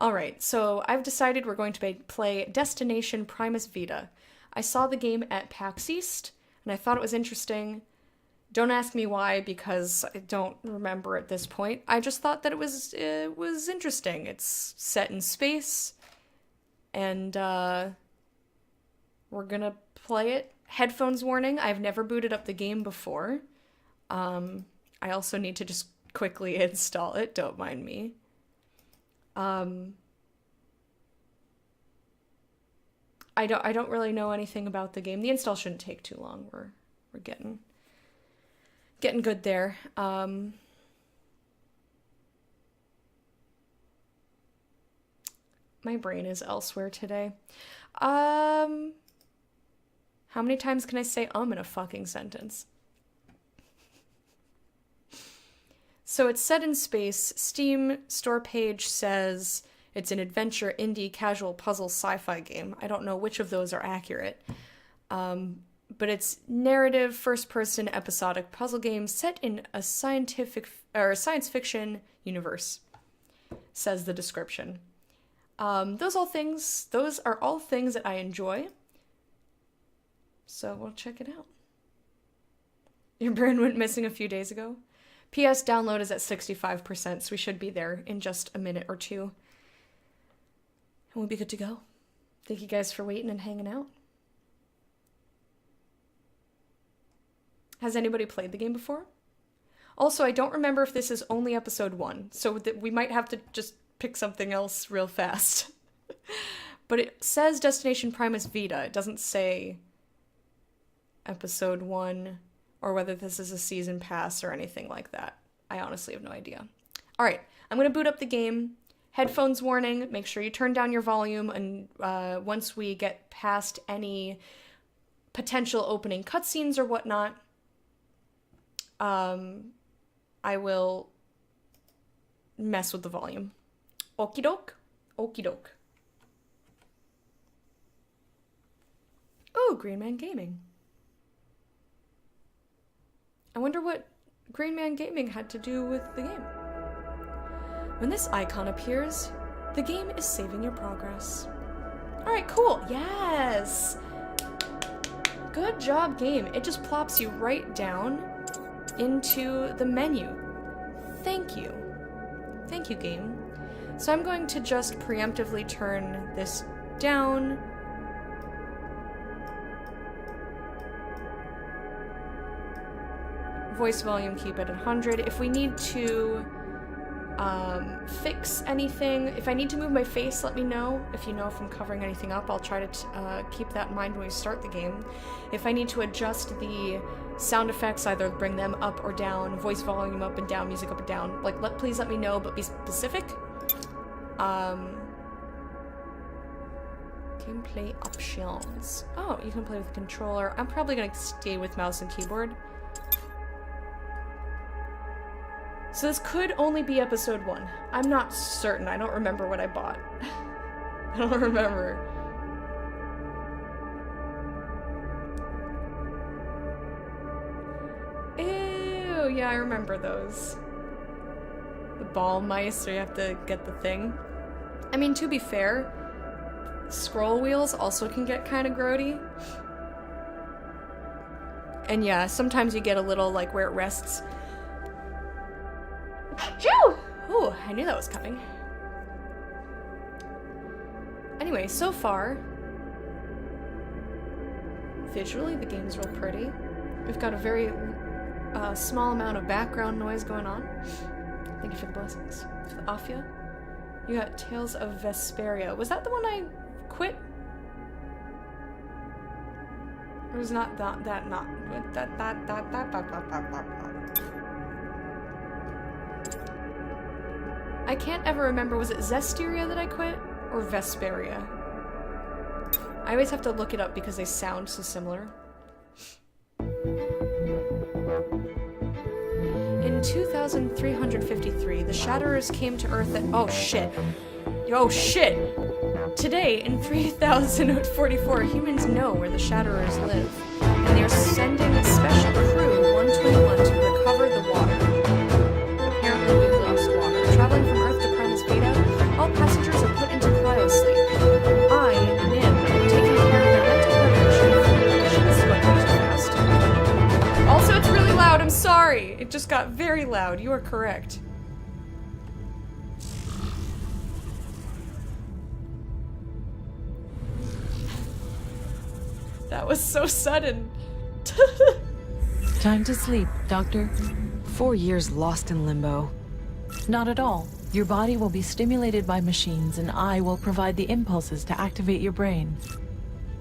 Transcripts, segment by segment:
Alright, so I've decided we're going to play Destination Primus Vita. I saw the game at PAX East, and I thought it was interesting. Don't ask me why, because I don't remember at this point. I just thought that it was interesting. It's set in space, and we're gonna play it. Headphones warning, I've never booted up the game before. I also need to just quickly install it, don't mind me. I don't really know anything about the game. The install shouldn't take too long. We're getting good there. My brain is elsewhere today. How many times can I say in a fucking sentence? So it's set in space. Steam store page says it's an adventure, indie, casual, puzzle, sci-fi game. I don't know which of those are accurate. But it's narrative, first-person, episodic puzzle game set in a science fiction universe, says the description. Those are all things that I enjoy. So we'll check it out. Your brain went missing a few days ago. PS download is at 65%, so we should be there in just a minute or two. And we'll be good to go. Thank you guys for waiting and hanging out. Has anybody played the game before? Also, I don't remember if this is only episode 1, so that we might have to just pick something else real fast. But it says Destination Primus Vita. It doesn't say episode 1 or whether this is a season pass or anything like that. I honestly have no idea. All right, I'm going to boot up the game. Headphones warning, make sure you turn down your volume, and once we get past any potential opening cutscenes or whatnot, I will mess with the volume. Okie doke? Okie doke. Oh, Green Man Gaming. I wonder what Green Man Gaming had to do with the game. When this icon appears, the game is saving your progress. Alright, cool. Yes! Good job, game. It just plops you right down into the menu. Thank you. Thank you, game. So I'm going to just preemptively turn this down. Voice volume, keep it at 100. If we need to fix anything, if I need to move my face, let me know. If you know if I'm covering anything up, I'll try to keep that in mind when we start the game. If I need to adjust the sound effects, either bring them up or down, voice volume up and down, music up and down, like, please let me know, but be specific. Gameplay options. Oh, you can play with the controller. I'm probably gonna stay with mouse and keyboard. So this could only be episode 1. I'm not certain. I don't remember what I bought. I don't remember. Ew, yeah, I remember those. The ball mice, where you have to get the thing. I mean, to be fair, scroll wheels also can get kind of grody. And yeah, sometimes you get a little, like, where it rests. Phew! Ooh, I knew that was coming. Anyway, so far, visually the game's real pretty. We've got a very small amount of background noise going on. Thank you for the blessings. For the Afia. You got Tales of Vesperia. Was that the one I quit? Or was not that I can't ever remember, was it Zestiria that I quit? Or Vesperia? I always have to look it up because they sound so similar. In 2353, the Shatterers came to Earth at— oh shit. Oh shit! Today, in 3044, humans know where the Shatterers live, and they're sending a special crew 121 to recover the water. Apparently we've lost water. Traveling from Earth to Primus Vita, all passengers are It just got very loud. You are correct. That was so sudden. Time to sleep, Doctor. 4 years lost in limbo. Not at all. Your body will be stimulated by machines, and I will provide the impulses to activate your brain.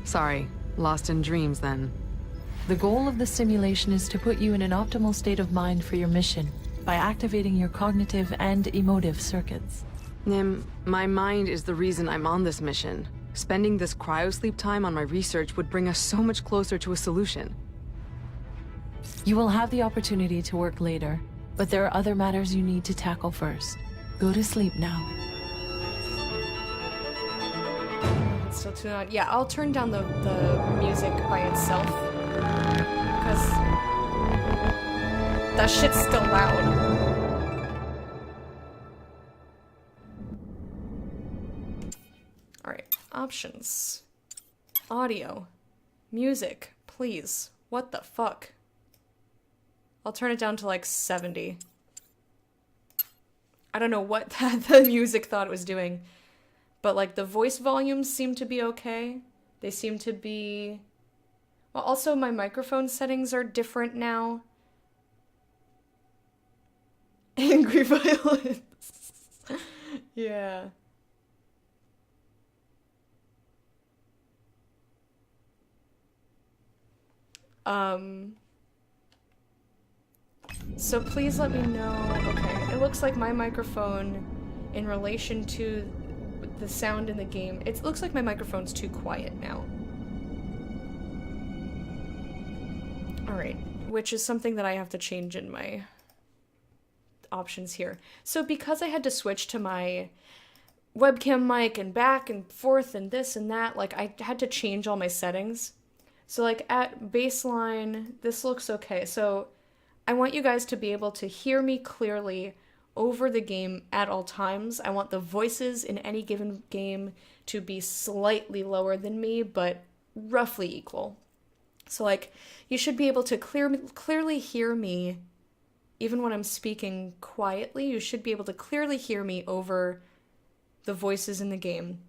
Sorry, lost in dreams then. The goal of the simulation is to put you in an optimal state of mind for your mission by activating your cognitive and emotive circuits. Nim, my mind is the reason I'm on this mission. Spending this cryosleep time on my research would bring us so much closer to a solution. You will have the opportunity to work later, but there are other matters you need to tackle first. Go to sleep now. Still too loud. Yeah, I'll turn down the music by itself. Because that shit's still loud. Alright, options. Audio. Music, please. What the fuck? I'll turn it down to like 70. I don't know what the music thought it was doing. But like the voice volumes seem to be okay. They seem to be... Well, also my microphone settings are different now. Angry violence. Yeah. So please let me know. Okay, it looks like my microphone in relation to the sound in the game, it looks like my microphone's too quiet now. Alright, which is something that I have to change in my options here. So because I had to switch to my webcam mic and back and forth and this and that, like I had to change all my settings. So like at baseline, this looks okay. So I want you guys to be able to hear me clearly over the game at all times. I want the voices in any given game to be slightly lower than me, but roughly equal. So like, you should be able to clearly hear me even when I'm speaking quietly. You should be able to clearly hear me over the voices in the game.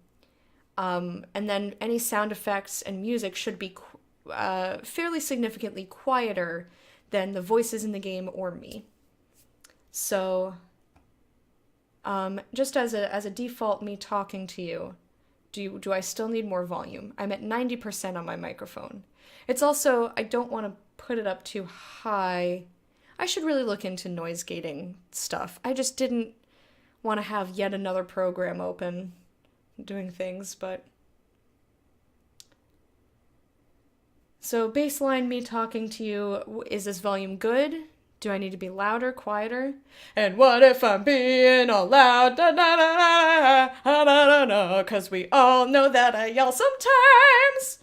And then any sound effects and music should be fairly significantly quieter than the voices in the game or me. So, just as a default, me talking to you, do I still need more volume? I'm at 90% on my microphone. It's also, I don't want to put it up too high. I should really look into noise gating stuff. I just didn't want to have yet another program open doing things, but... So baseline me talking to you, is this volume good? Do I need to be louder, quieter? And what if I'm being all loud? Da, da, da, da, da, da, da, 'cause we all know that I yell sometimes.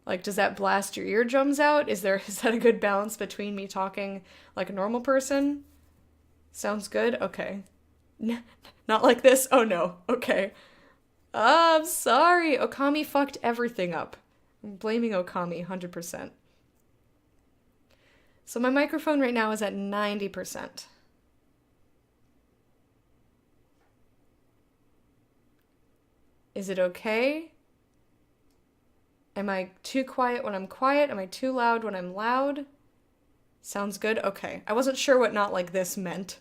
Like, does that blast your eardrums out? Is that a good balance between me talking like a normal person? Sounds good? Okay. Not like this? Oh no. Okay. I'm sorry. Okami fucked everything up. I'm blaming Okami 100%. So my microphone right now is at 90%. Is it okay? Am I too quiet when I'm quiet? Am I too loud when I'm loud? Sounds good? Okay. I wasn't sure what not like this meant.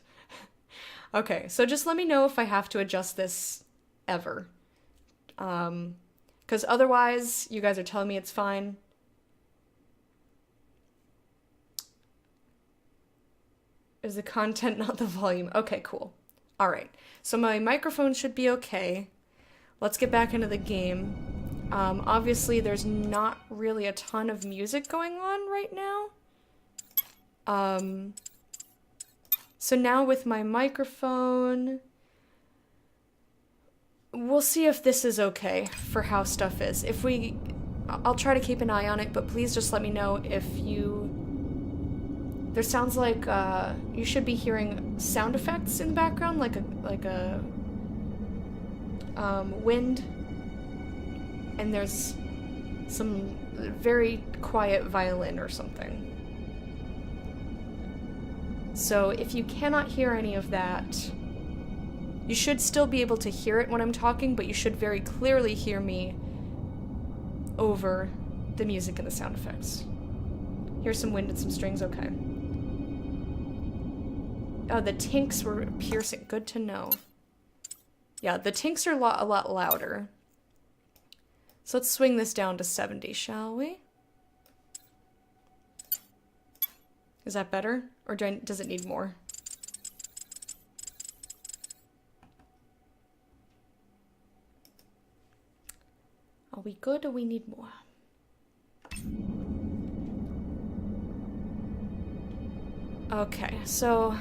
Okay, so just let me know if I have to adjust this ever. Because otherwise, you guys are telling me it's fine. Is the content not the volume? Okay, cool. Alright, so my microphone should be okay. Let's get back into the game. Obviously, there's not really a ton of music going on right now. So now with my microphone... We'll see if this is okay for how stuff is. I'll try to keep an eye on it, but please just let me know if there sounds like, you should be hearing sound effects in the background, like a wind, and there's some very quiet violin or something. So if you cannot hear any of that, you should still be able to hear it when I'm talking, but you should very clearly hear me over the music and the sound effects. Here's some wind and some strings, okay. Oh, the tinks were piercing. Good to know. Yeah, the tinks are a lot louder. So let's swing this down to 70, shall we? Is that better? Or does it need more? Are we good or we need more? Okay, so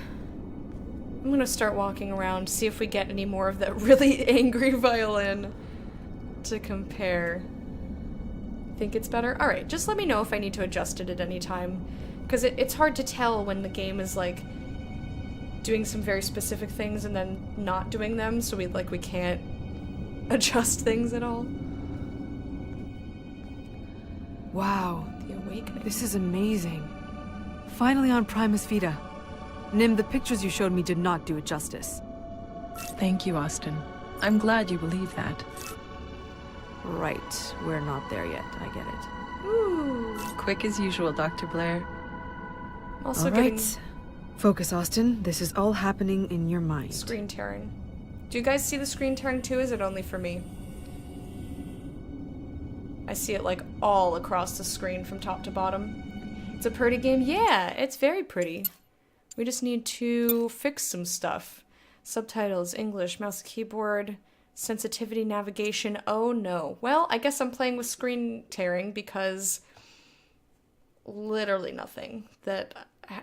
I'm gonna start walking around, see if we get any more of that really angry violin to compare. Think it's better? Alright, just let me know if I need to adjust it at any time. Because it's hard to tell when the game is, like, doing some very specific things and then not doing them, so we can't adjust things at all. Wow. The Awakening. This is amazing. Finally on Primus Vita. Nim, the pictures you showed me did not do it justice. Thank you, Austin. I'm glad you believe that. Right. We're not there yet. I get it. Ooh. Quick as usual, Dr. Blair. Also All getting right. Focus, Austin. This is all happening in your mind. screen tearing. Do you guys see the screen tearing too? Is it only for me? I see it like all across the screen from top to bottom. It's a pretty game. Yeah, it's very pretty. We just need to fix some stuff. Subtitles, English, mouse, keyboard, sensitivity, navigation. Oh no. Well, I guess I'm playing with screen tearing because literally nothing that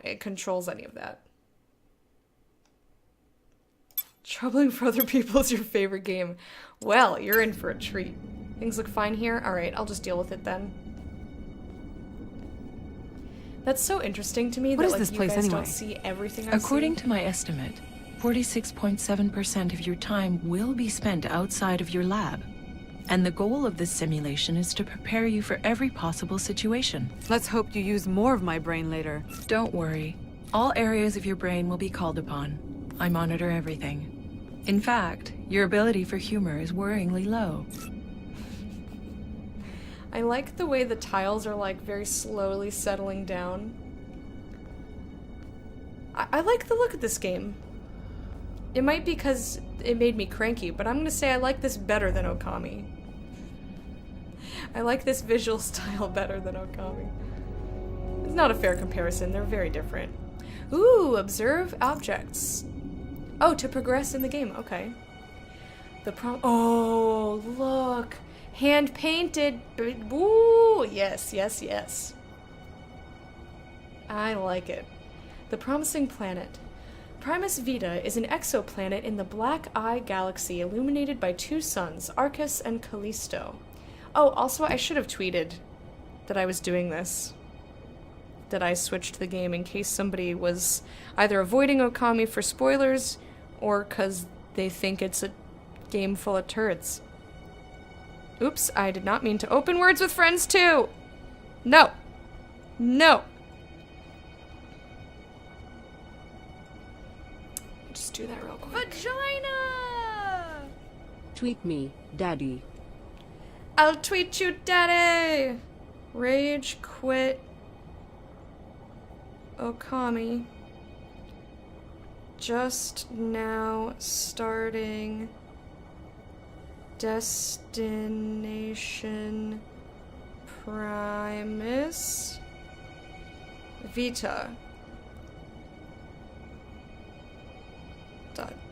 it controls any of that. Troubling for other people is your favorite game. Well, you're in for a treat. Things look fine here? Alright, I'll just deal with it then. That's so interesting to me What that is like this you place guys anyway? don't see everything I According see. to my estimate, 46.7% of your time will be spent outside of your lab. And the goal of this simulation is to prepare you for every possible situation. Let's hope you use more of my brain later. Don't worry. All areas of your brain will be called upon. I monitor everything. In fact, your ability for humor is worryingly low. I like the way the tiles are like very slowly settling down. I like the look of this game. It might be because it made me cranky, but I'm gonna say I like this better than Okami. I like this visual style better than Okami. It's not a fair comparison, they're very different. Ooh, observe objects. Oh, to progress in the game, okay. Oh, look! Hand painted! Ooh, yes, yes, yes. I like it. The Promising Planet. Primus Vita is an exoplanet in the Black Eye Galaxy illuminated by two suns, Arcus and Callisto. Oh, also, I should have tweeted that I was doing this. That I switched the game in case somebody was either avoiding Okami for spoilers or because they think it's a game full of turds. Oops, I did not mean to open Words with Friends 2! No! No! Just do that real quick. Vagina! Tweet me, Daddy. I'll tweet you, daddy! Rage quit Okami. Just now starting Destination Primus Vita.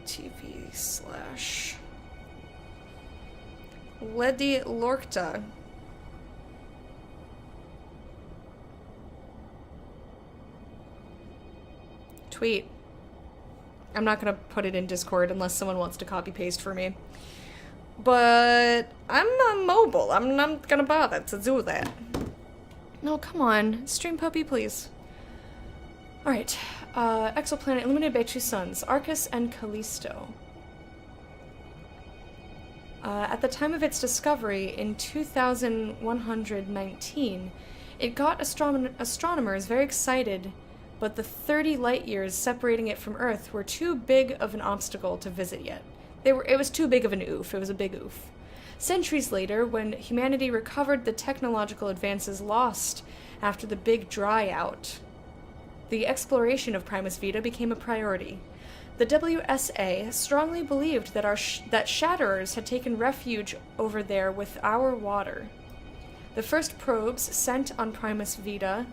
.tv/ Lady Lorkta. Tweet. I'm not gonna put it in Discord unless someone wants to copy paste for me. But I'm not mobile. I'm not gonna bother to do that. No, come on. Stream puppy, please. Alright. Exoplanet illuminated by two suns, Arcus and Callisto. At the time of its discovery in 2119, it got astronomers very excited but the 30 light years separating it from Earth were too big of an obstacle to visit yet. It was too big of an oof. It was a big oof. Centuries later, when humanity recovered the technological advances lost after the big dry out, the exploration of Primus Vita became a priority. The WSA strongly believed that that Shatterers had taken refuge over there with our water. The first probes sent on Primus Vita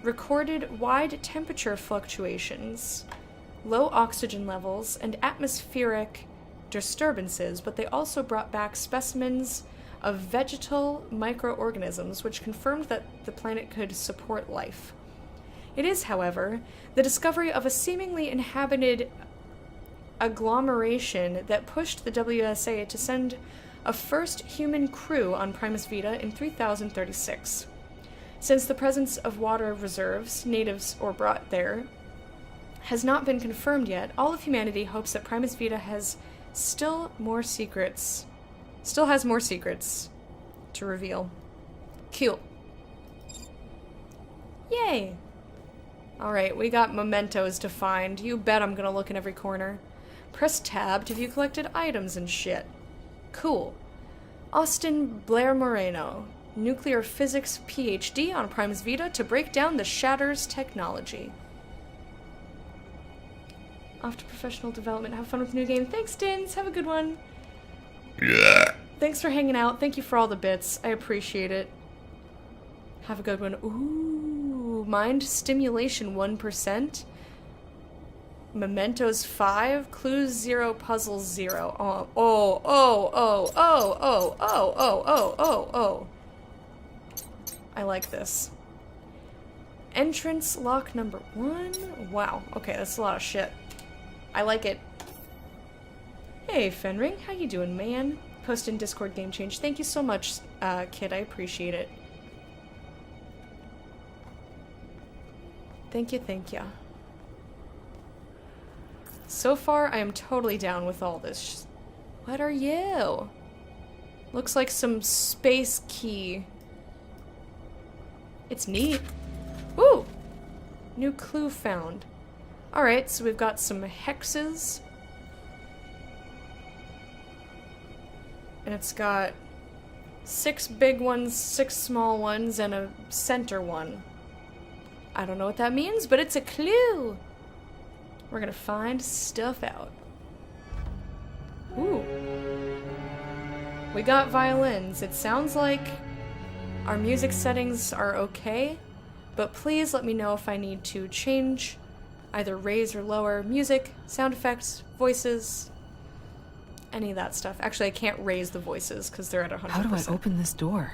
recorded wide temperature fluctuations, low oxygen levels, and atmospheric disturbances, but they also brought back specimens of vegetal microorganisms which confirmed that the planet could support life. It is, however, the discovery of a seemingly inhabited agglomeration that pushed the WSA to send a first human crew on Primus Vita in 3036. Since the presence of water reserves, natives or brought there, has not been confirmed yet, all of humanity hopes that Primus Vita still has more secrets to reveal. Cool. Yay! Alright, we got mementos to find. You bet I'm gonna look in every corner. Press tab to view collected items and shit. Cool. Austin Blair Moreno, nuclear physics PhD on Primus Vita to break down the Shatters technology. Off to professional development. Have fun with the new game. Thanks, Dins. Have a good one. Yeah. Thanks for hanging out. Thank you for all the bits. I appreciate it. Have a good one. Ooh, mind stimulation 1%. Mementos 5, clues 0, puzzles 0. Oh. I like this. Entrance lock number 1. Wow. Okay, that's a lot of shit. I like it. Hey, Fenring. How you doing, man? Post in Discord game change. Thank you so much, kid. I appreciate it. Thank you. So far, I am totally down with all this. What are you? Looks like some space key. It's neat. Woo! New clue found. Alright, so we've got some hexes. And it's got 6 big ones, 6 small ones, and a center one. I don't know what that means, but it's a clue! We're gonna find stuff out. Ooh. We got violins. It sounds like our music settings are okay, but please let me know if I need to change, either raise or lower music, sound effects, voices, any of that stuff. Actually, I can't raise the voices because they're at 100%. How do I open this door?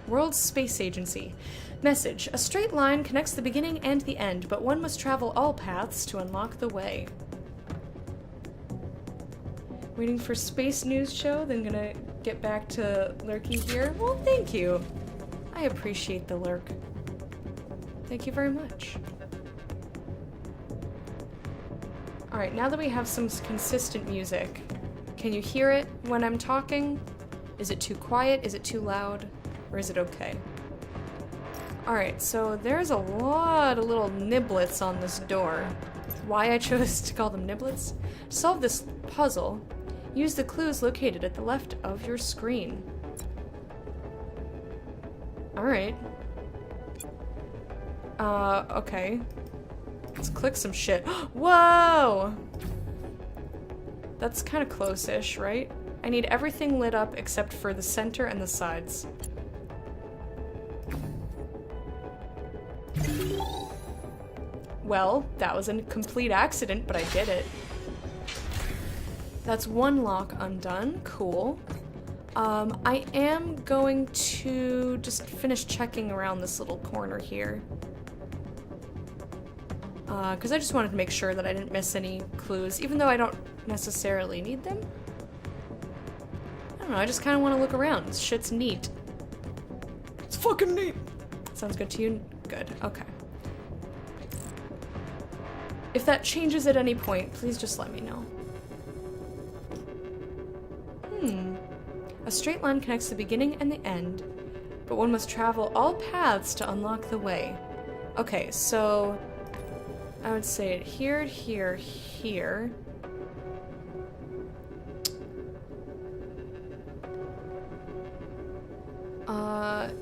World Space Agency. Message. A straight line connects the beginning and the end, but one must travel all paths to unlock the way. Waiting for Space News Show, then gonna get back to Lurky here. Well, thank you. I appreciate the lurk. Thank you very much. Alright, now that we have some consistent music, can you hear it when I'm talking? Is it too quiet? Is it too loud? Or is it okay? Alright, so there's a lot of little niblets on this door. Why I chose to call them niblets? To solve this puzzle, use the clues located at the left of your screen. Alright. Okay. Let's click some shit. Whoa! That's kind of close-ish, right? I need everything lit up except for the center and the sides. Well, that was a complete accident, but I did it. That's one lock undone. Cool. I am going to just finish checking around this little corner here. Because I just wanted to make sure that I didn't miss any clues, even though I don't necessarily need them. I don't know, I just kind of want to look around. This shit's neat. It's fucking neat! Sounds good to you? Good, okay. If that changes at any point, please just let me know. A straight line connects the beginning and the end, but one must travel all paths to unlock the way. Okay, so I would say it here, here, here.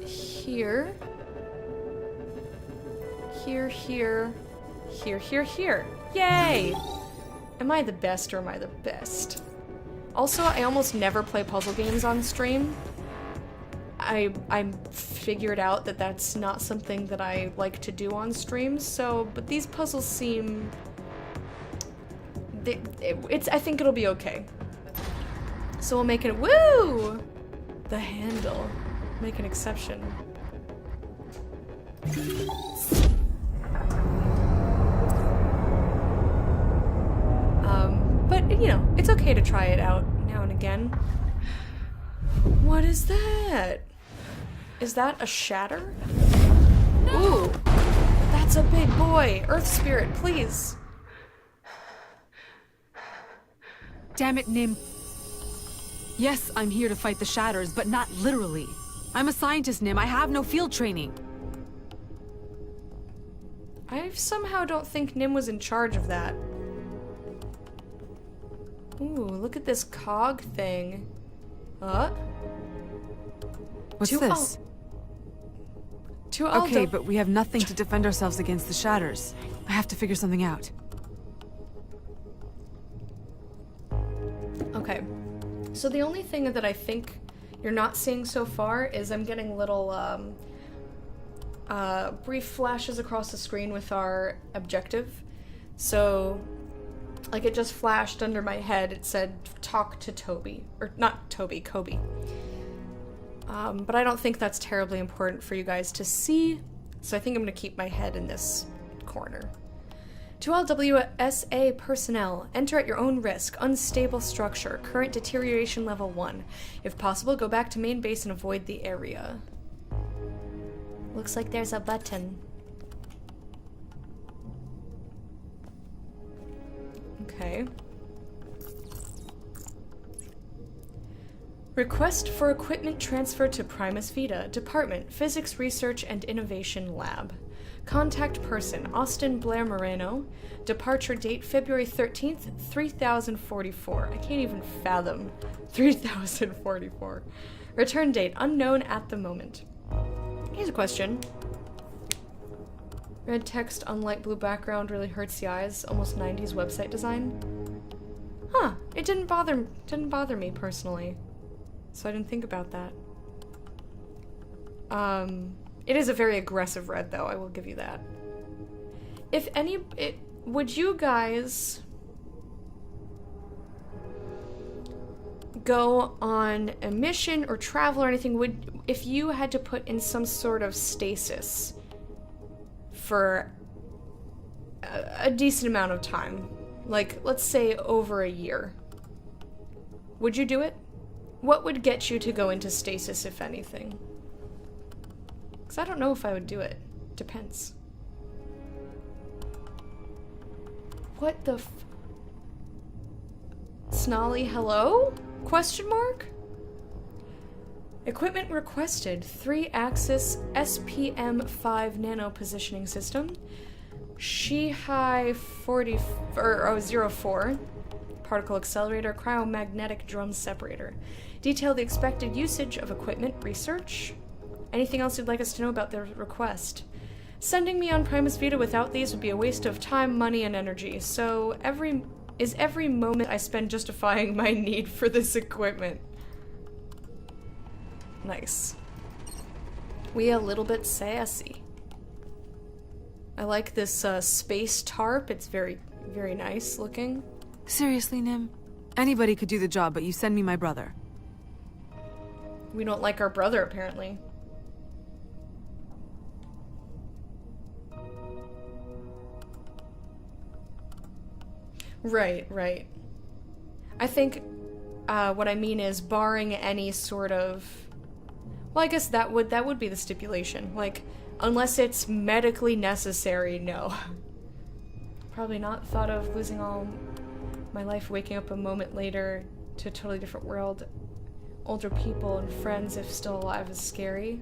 Here. Here, here. Here, here, here. Yay! Am I the best or am I the best? Also, I almost never play puzzle games on stream. I figured out that that's not something that I like to do on stream, so, but these puzzles seem... I think it'll be okay. So we'll make it, woo! The handle. Make an exception. But, you know, it's okay to try it out now and again. What is that? Is that a shatter? No! Ooh! That's a big boy! Earth Spirit, please! Damn it, Nim. Yes, I'm here to fight the Shatters, but not literally. I'm a scientist, Nim. I have no field training. I somehow don't think Nim was in charge of that. Ooh, look at this cog thing. What's this? Okay, but we have nothing to defend ourselves against the Shatters. I have to figure something out. Okay. So the only thing that I think you're not seeing so far is I'm getting little brief flashes across the screen with our objective. So, like, it just flashed under my head. It said, talk to Toby. Or, not Toby, Kobe. But I don't think that's terribly important for you guys to see, so I think I'm going to keep my head in this corner. To all WSA personnel, enter at your own risk. Unstable structure. Current deterioration level 1. If possible, go back to main base and avoid the area. Looks like there's a button. Okay. Request for equipment transfer to Primus Vita, Department, Physics Research and Innovation Lab. Contact person, Austin Blair Moreno. Departure date, February 13th, 3044. I can't even fathom 3044. Return date, unknown at the moment. Here's a question. Red text on light blue background really hurts the eyes. Almost 90s website design. Huh, it didn't bother me personally. So I didn't think about that. It is a very aggressive red, though, I will give you that. Would you guys go on a mission or travel or anything, if you had to put in some sort of stasis for a decent amount of time, like, let's say over a year, would you do it? What would get you to go into stasis, if anything? Because I don't know if I would do it. Depends. What the Snolly, hello? Question mark? Equipment requested. 3-axis SPM-5 nano positioning system. Shihai 04. Particle accelerator. Cryomagnetic drum separator. Detail the expected usage of equipment research. Anything else you'd like us to know about their request? Sending me on Primus Vita without these would be a waste of time, money, and energy, so every moment I spend justifying my need for this equipment. Nice. We a little bit sassy. I like this space tarp. It's very, very nice looking. Seriously, Nim? Anybody could do the job, but you send me my brother. We don't like our brother, apparently. Right. I think what I mean is barring any sort of... Well, I guess that would be the stipulation. Like, unless it's medically necessary, no. Probably not thought of losing all my life, waking up a moment later to a totally different world. older people and friends, if still alive, is scary.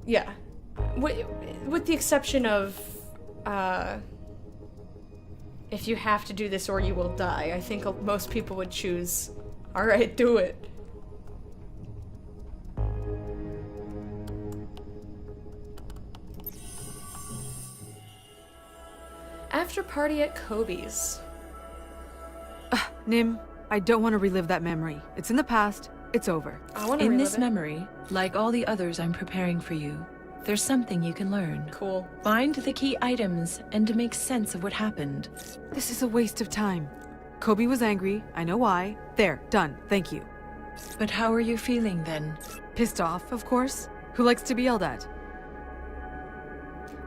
Yeah. With the exception of, if you have to do this or you will die, I think most people would choose, alright, do it. After party at Kobe's. Nim, I don't want to relive that memory. It's in the past. It's over. I want to In relive this it. memory, like all the others I'm preparing for you, there's something you can learn. Cool. Find the key items and to make sense of what happened. This is a waste of time. Kobe was angry. I know why. There, done. Thank you. But how are you feeling then? Pissed off, of course. Who likes to be yelled at?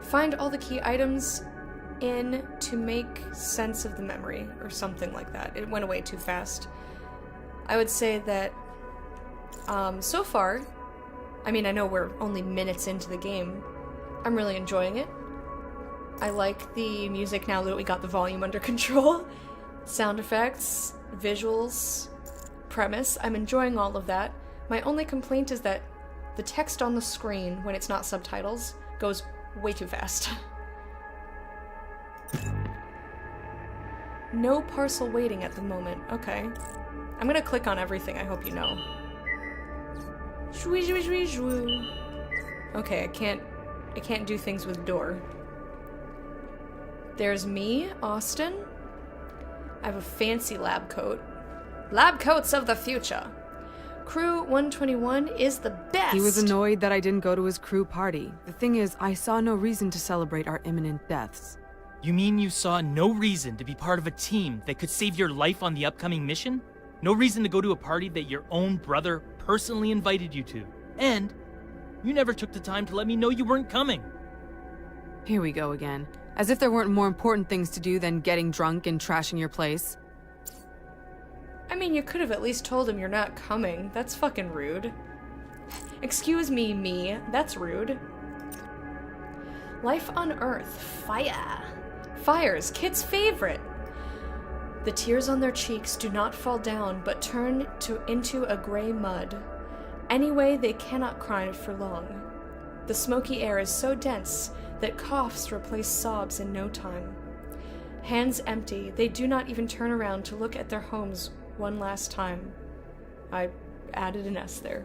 Find all the key items in to make sense of the memory, or something like that. It went away too fast. I would say that, so far, I mean, I know we're only minutes into the game, I'm really enjoying it. I like the music now that we got the volume under control. Sound effects, visuals, premise, I'm enjoying all of that. My only complaint is that the text on the screen, when it's not subtitles, goes way too fast. No parcel waiting at the moment. Okay. I'm gonna click on everything, I hope you know. Okay, I can't do things with door. There's me, Austin. I have a fancy lab coat. Lab coats of the future. Crew 121 is the best. He was annoyed that I didn't go to his crew party. The thing is, I saw no reason to celebrate our imminent deaths. You mean you saw no reason to be part of a team that could save your life on the upcoming mission? No reason to go to a party that your own brother personally invited you to? And you never took the time to let me know you weren't coming. Here we go again. As if there weren't more important things to do than getting drunk and trashing your place. I mean, you could have at least told him you're not coming. That's fucking rude. Excuse me, me. That's rude. Life on Earth. Fire. Fire's kids' favorite. The tears on their cheeks do not fall down, but turn into a gray mud. Anyway, they cannot cry for long. The smoky air is so dense that coughs replace sobs in no time. Hands empty, they do not even turn around to look at their homes one last time. I added an S there.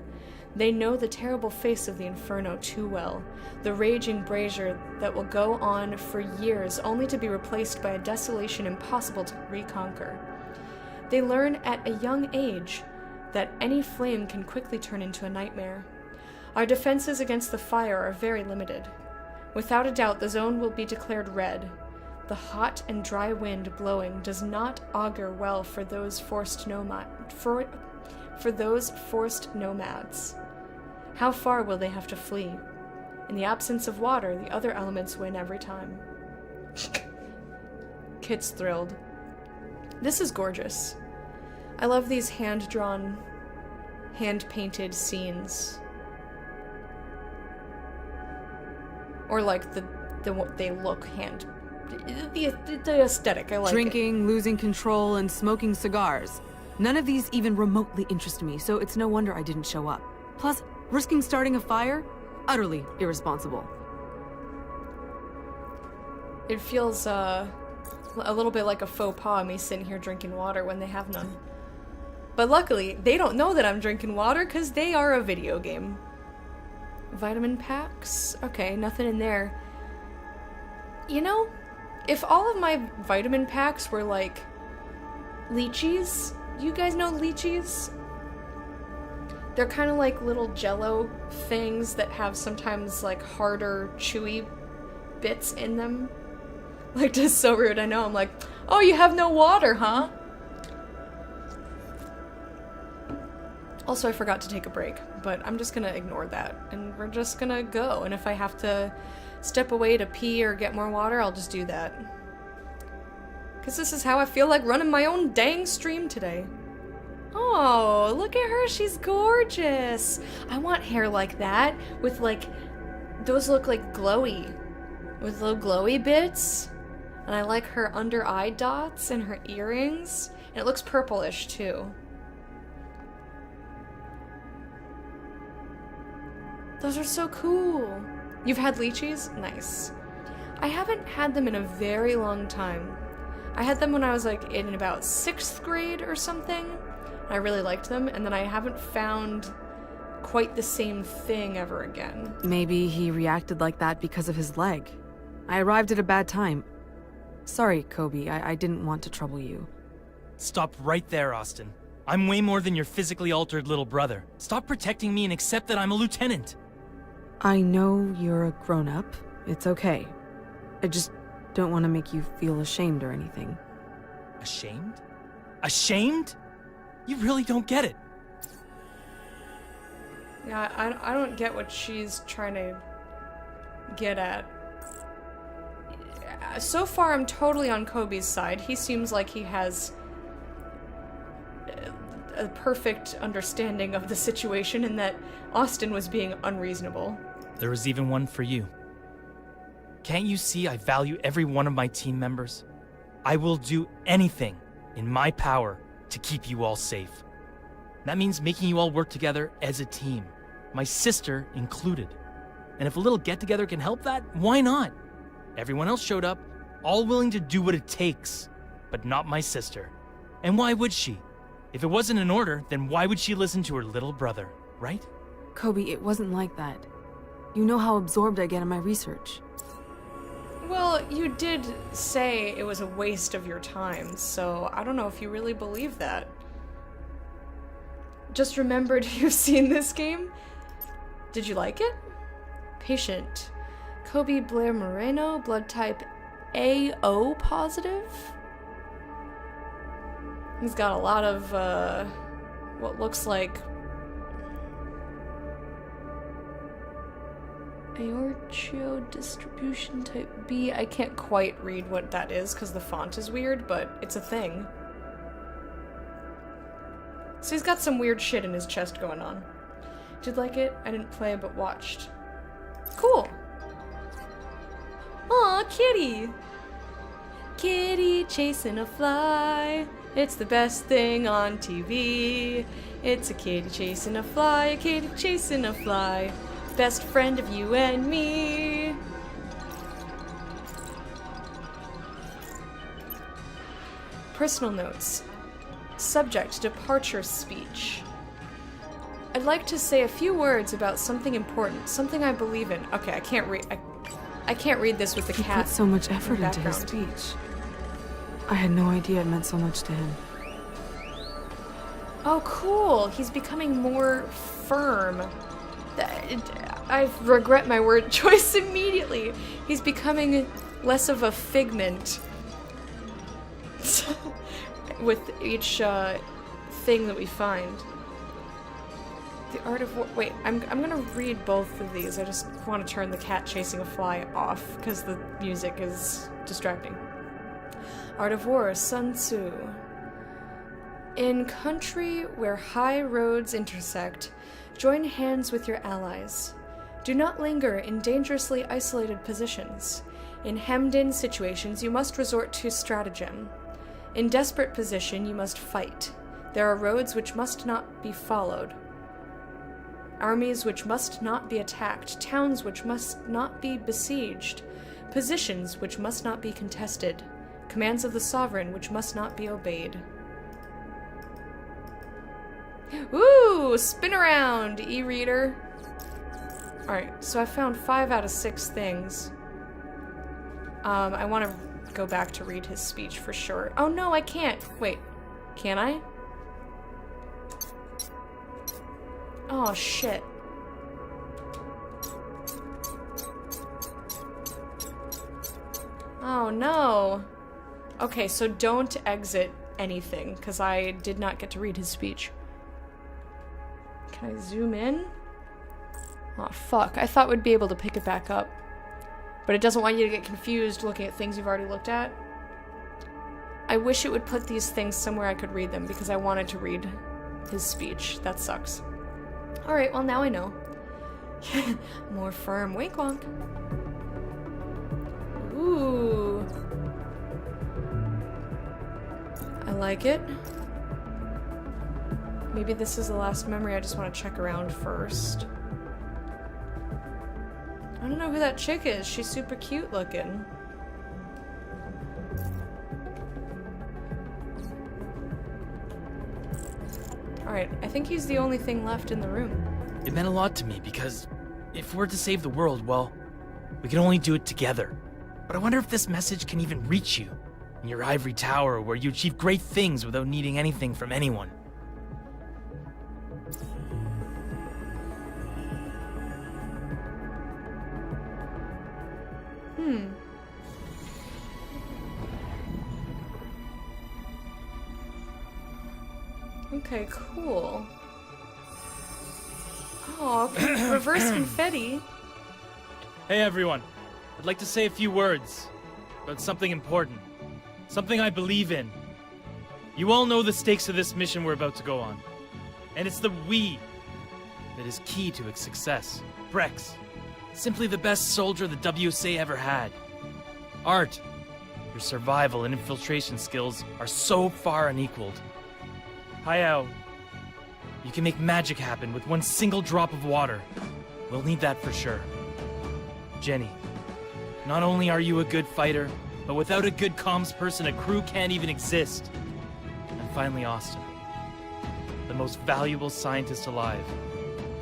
They know the terrible face of the inferno too well, the raging brazier that will go on for years only to be replaced by a desolation impossible to reconquer. They learn at a young age that any flame can quickly turn into a nightmare. Our defenses against the fire are very limited. Without a doubt, the zone will be declared red. The hot and dry wind blowing does not augur well for those forced nomads. How far will they have to flee? In the absence of water, the other elements win every time. Kit's thrilled. This is gorgeous. I love these hand-drawn, hand-painted scenes. Or like they look the aesthetic, I like Drinking, losing control, and smoking cigars. None of these even remotely interest me, so it's no wonder I didn't show up. Plus, risking starting a fire? Utterly irresponsible. It feels, a little bit like a faux pas, me sitting here drinking water when they have none. But luckily, they don't know that I'm drinking water, because they are a video game. Vitamin packs? Okay, nothing in there. You know, if all of my vitamin packs were like lychees, you guys know lychees? They're kind of like little jello things that have sometimes like harder, chewy bits in them. Like, just so rude, I know. I'm like, oh, you have no water, huh? Also, I forgot to take a break, but I'm just gonna ignore that, and we're just gonna go, and if I have to step away to pee or get more water, I'll just do that. Because this is how I feel like running my own dang stream today. Oh, look at her, she's gorgeous! I want hair like that, with like, those look like glowy, with little glowy bits, and I like her under eye dots and her earrings, and it looks purplish too. Those are so cool. You've had lychees? Nice. I haven't had them in a very long time. I had them when I was like in about 6th grade or something. I really liked them, and then I haven't found quite the same thing ever again. Maybe he reacted like that because of his leg. I arrived at a bad time. Sorry, Kobe, I didn't want to trouble you. Stop right there, Austin. I'm way more than your physically altered little brother. Stop protecting me and accept that I'm a lieutenant. I know you're a grown-up. It's okay. I just don't want to make you feel ashamed or anything. Ashamed? Ashamed? You really don't get it. Yeah, I don't get what she's trying to get at. So far, I'm totally on Kobe's side. He seems like he has a perfect understanding of the situation and that Austin was being unreasonable. There was even one for you. Can't you see I value every one of my team members? I will do anything in my power to keep you all safe. That means making you all work together as a team, my sister included. And if a little get-together can help that, why not? Everyone else showed up, all willing to do what it takes, but not my sister. And why would she? If it wasn't in order, then why would she listen to her little brother, right? Kobe, it wasn't like that. You know how absorbed I get in my research. Well, you did say it was a waste of your time, so I don't know if you really believe that. Just remembered you've seen this game? Did you like it? Patient. Kobe Blair Moreno, blood type AO positive? He's got a lot of, what looks like Aortio distribution type B. I can't quite read what that is because the font is weird, but it's a thing. So he's got some weird shit in his chest going on. Did like it? I didn't play, but watched. Cool. Aw, kitty. Kitty chasing a fly. It's the best thing on TV. It's a kitty chasing a fly, a kitty chasing a fly. Best friend of you and me. Personal notes. Subject, departure speech. I'd like to say a few words about something important, something I believe in. Okay, I can't read. I can't read this with the He cat. put so much effort into his background. speech. I had no idea it meant so much to him. Oh, cool. He's becoming more firm. I regret my word choice immediately. He's becoming less of a figment with each thing that we find. The Art of War. Wait, I'm gonna read both of these. I just want to turn the cat chasing a fly off because the music is distracting. Art of War, Sun Tzu. In country where high roads intersect, join hands with your allies. Do not linger in dangerously isolated positions. In hemmed-in situations, you must resort to stratagem. In desperate position, you must fight. There are roads which must not be followed. Armies which must not be attacked. Towns which must not be besieged. Positions which must not be contested. Commands of the sovereign which must not be obeyed. Ooh, spin around, e-reader. Alright, so I found 5 out of 6 things. I want to go back to read his speech for sure. Oh no, I can't. Wait, can I? Oh shit. Oh no. Okay, so don't exit anything, because I did not get to read his speech. Can I zoom in? Oh fuck, I thought we'd be able to pick it back up. But it doesn't want you to get confused looking at things you've already looked at. I wish it would put these things somewhere I could read them, because I wanted to read his speech. That sucks. Alright, well now I know. More firm. Wink wonk. Ooh. I like it. Maybe this is the last memory. I just want to check around first. I don't know who that chick is. She's super cute looking. Alright, I think he's the only thing left in the room. It meant a lot to me because if we're to save the world, well, we can only do it together. But I wonder if this message can even reach you in your ivory tower where you achieve great things without needing anything from anyone. Okay, cool. Oh, reverse confetti. Hey everyone, I'd like to say a few words about something important. Something I believe in. You all know the stakes of this mission we're about to go on. And it's the we that is key to its success. Brex, simply the best soldier the WSA ever had. Art, your survival and infiltration skills are so far unequaled. Hayao, you can make magic happen with one single drop of water. We'll need that for sure. Jenny, not only are you a good fighter, but without a good comms person, a crew can't even exist. And finally, Austin, the most valuable scientist alive,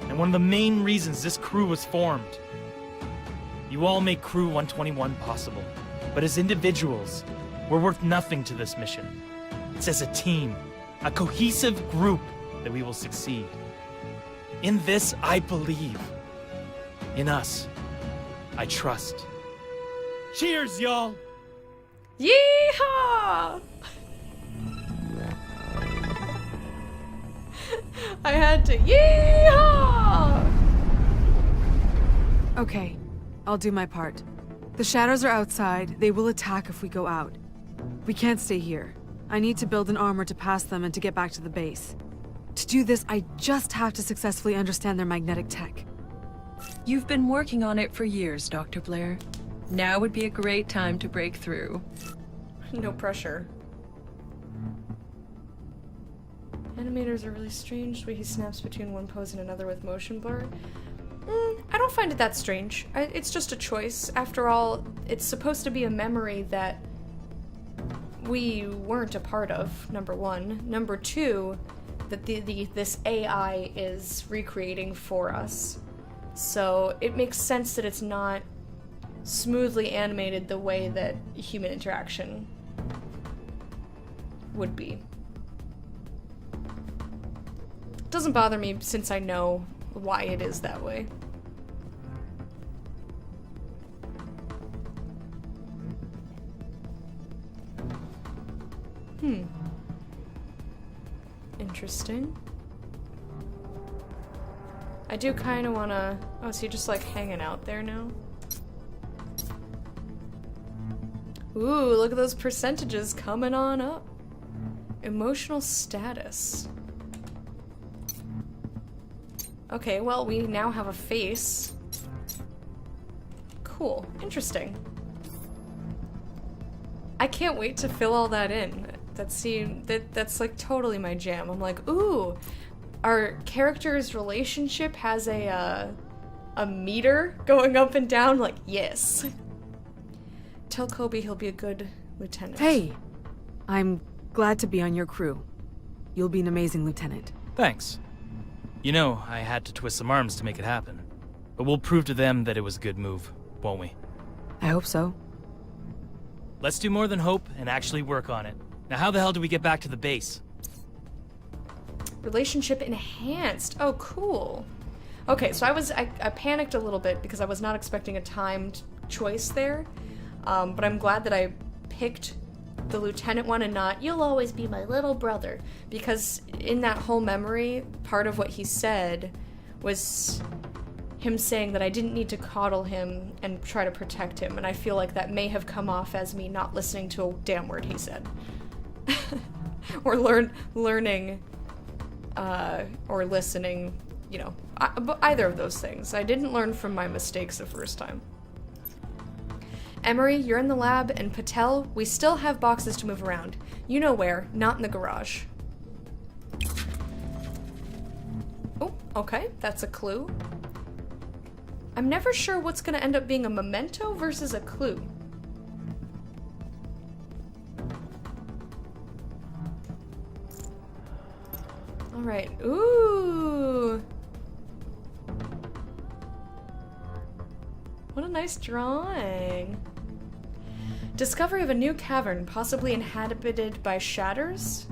and one of the main reasons this crew was formed. You all make Crew 121 possible, but as individuals, we're worth nothing to this mission. It's as a team, a cohesive group, that we will succeed. In this, I believe. In us, I trust. Cheers, y'all! Yeehaw! I had to yeehaw! Okay, I'll do my part. The shadows are outside. They will attack if we go out. We can't stay here. I need to build an armor to pass them and to get back to the base. To do this, I just have to successfully understand their magnetic tech. You've been working on it for years, Dr. Blair. Now would be a great time to break through. No pressure. Animators are really strange. The way he snaps between one pose and another with motion blur. I don't find it that strange. It's just a choice. After all, it's supposed to be a memory that we weren't a part of, number one. Number two, that this AI is recreating for us. So it makes sense that it's not smoothly animated the way that human interaction would be. It doesn't bother me since I know why it is that way. Interesting. I do kind of want to... Oh, so you're just like hanging out there now? Ooh, look at those percentages coming on up. Emotional status. Okay, well, we now have a face. Cool. Interesting. I can't wait to fill all that in. That's like totally my jam. I'm like, ooh, our character's relationship has a meter going up and down. Like, yes. Tell Kobe he'll be a good lieutenant. Hey! I'm glad to be on your crew. You'll be an amazing lieutenant. Thanks. You know, I had to twist some arms to make it happen. But we'll prove to them that it was a good move, won't we? I hope so. Let's do more than hope and actually work on it. Now how the hell do we get back to the base? Relationship enhanced. Oh, cool. Okay, so I panicked a little bit because I was not expecting a timed choice there. But I'm glad that I picked the lieutenant one and not, you'll always be my little brother. Because in that whole memory, part of what he said was him saying that I didn't need to coddle him and try to protect him. And I feel like that may have come off as me not listening to a damn word he said. Or learning or listening, you know, either of those things. I didn't learn from my mistakes the first time. Emery, you're in the lab, and Patel, we still have boxes to move around. You know where, not in the garage. Oh, okay, that's a clue. I'm never sure what's gonna end up being a memento versus a clue. Alright, ooh! What a nice drawing. Discovery of a new cavern, possibly inhabited by shatters.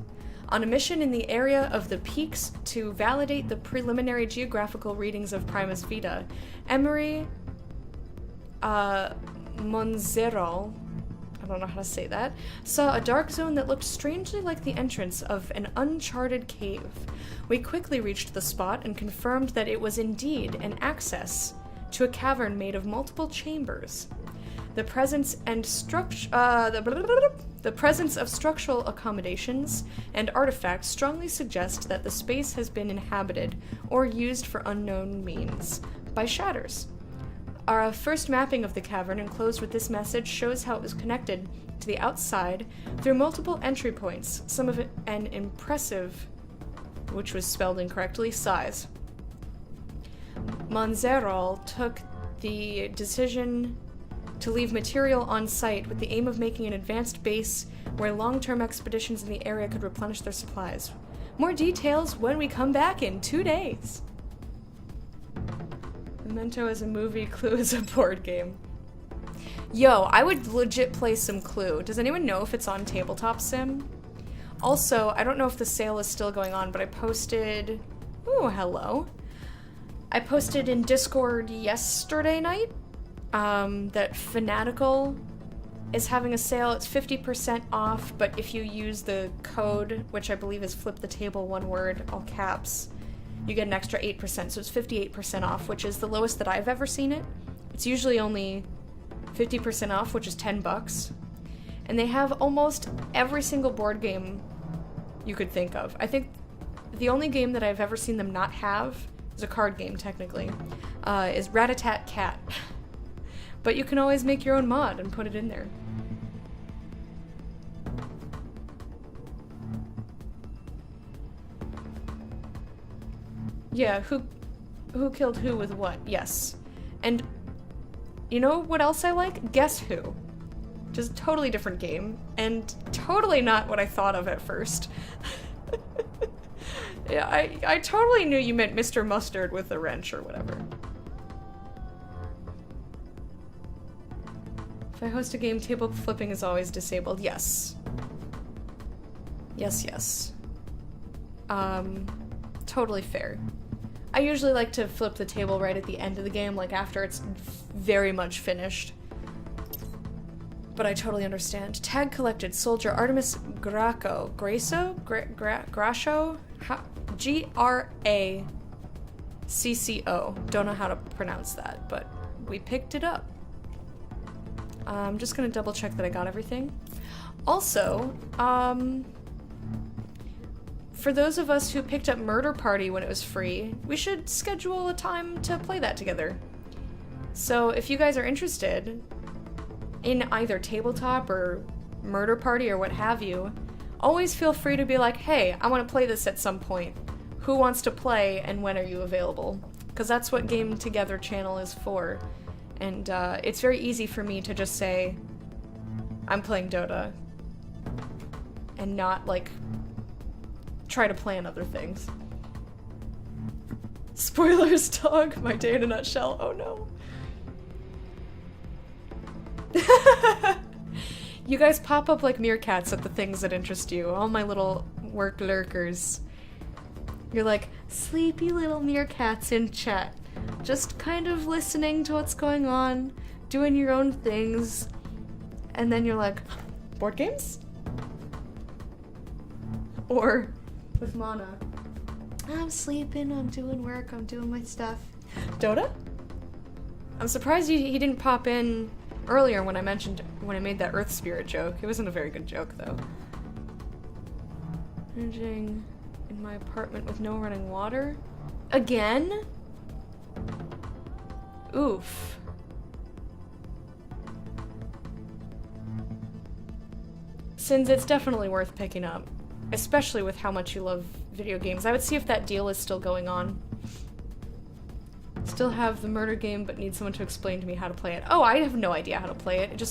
On a mission in the area of the peaks to validate the preliminary geographical readings of Primus Vita, Emery Monzerol, I don't know how to say that, saw a dark zone that looked strangely like the entrance of an uncharted cave. We quickly reached the spot and confirmed that it was indeed an access to a cavern made of multiple chambers. The presence of structural accommodations and artifacts strongly suggest that the space has been inhabited or used for unknown means by shatters. Our first mapping of the cavern enclosed with this message shows how it was connected to the outside through multiple entry points, some of it an impressive, which was spelled incorrectly, size. Monzerol took the decision to leave material on site with the aim of making an advanced base where long-term expeditions in the area could replenish their supplies. More details when we come back in 2 days. Memento is a movie, Clue is a board game. Yo, I would legit play some Clue. Does anyone know if it's on Tabletop Sim? Also, I don't know if the sale is still going on, but I posted... Ooh, hello. I posted in Discord yesterday night that Fanatical is having a sale. It's 50% off, but if you use the code, which I believe is flip the table, one word, all caps, you get an extra 8%, so it's 58% off, which is the lowest that I've ever seen it. It's usually only 50% off, which is $10. And they have almost every single board game you could think of. I think the only game that I've ever seen them not have is a card game, technically, is Rat-a-tat-cat. But you can always make your own mod and put it in there. Yeah, who killed who with what? Yes. And you know what else I like? Guess Who. Just a totally different game, and totally not what I thought of at first. Yeah, I totally knew you meant Mr. Mustard with a wrench or whatever. If I host a game, table flipping is always disabled. Yes. Yes, yes. Totally fair. I usually like to flip the table right at the end of the game, like after it's very much finished. But I totally understand. Tag collected. Soldier Artemis Graco. Graco? G-R-A-C-C-O. Don't know how to pronounce that, but we picked it up. I'm just gonna double check that I got everything. Also, for those of us who picked up Murder Party when it was free, we should schedule a time to play that together. So if you guys are interested in either tabletop or Murder Party or what have you, always feel free to be like, hey, I want to play this at some point. Who wants to play and when are you available? Because that's what Game Together channel is for. And it's very easy for me to just say, I'm playing Dota, and not, like, try to plan other things. Spoilers, dog. My day in a nutshell. Oh no. You guys pop up like meerkats at the things that interest you. All my little work lurkers. You're like, sleepy little meerkats in chat. Just kind of listening to what's going on, doing your own things, and then you're like, board games? Or, with Mana, I'm sleeping, I'm doing work, I'm doing my stuff. Dota? I'm surprised he didn't pop in earlier when I made that Earth Spirit joke. It wasn't a very good joke, though. Managing in my apartment with no running water? Again? Oof. Since it's definitely worth picking up, especially with how much you love video games. I would see if that deal is still going on. Still have the murder game, but need someone to explain to me how to play it. Oh, I have no idea how to play it.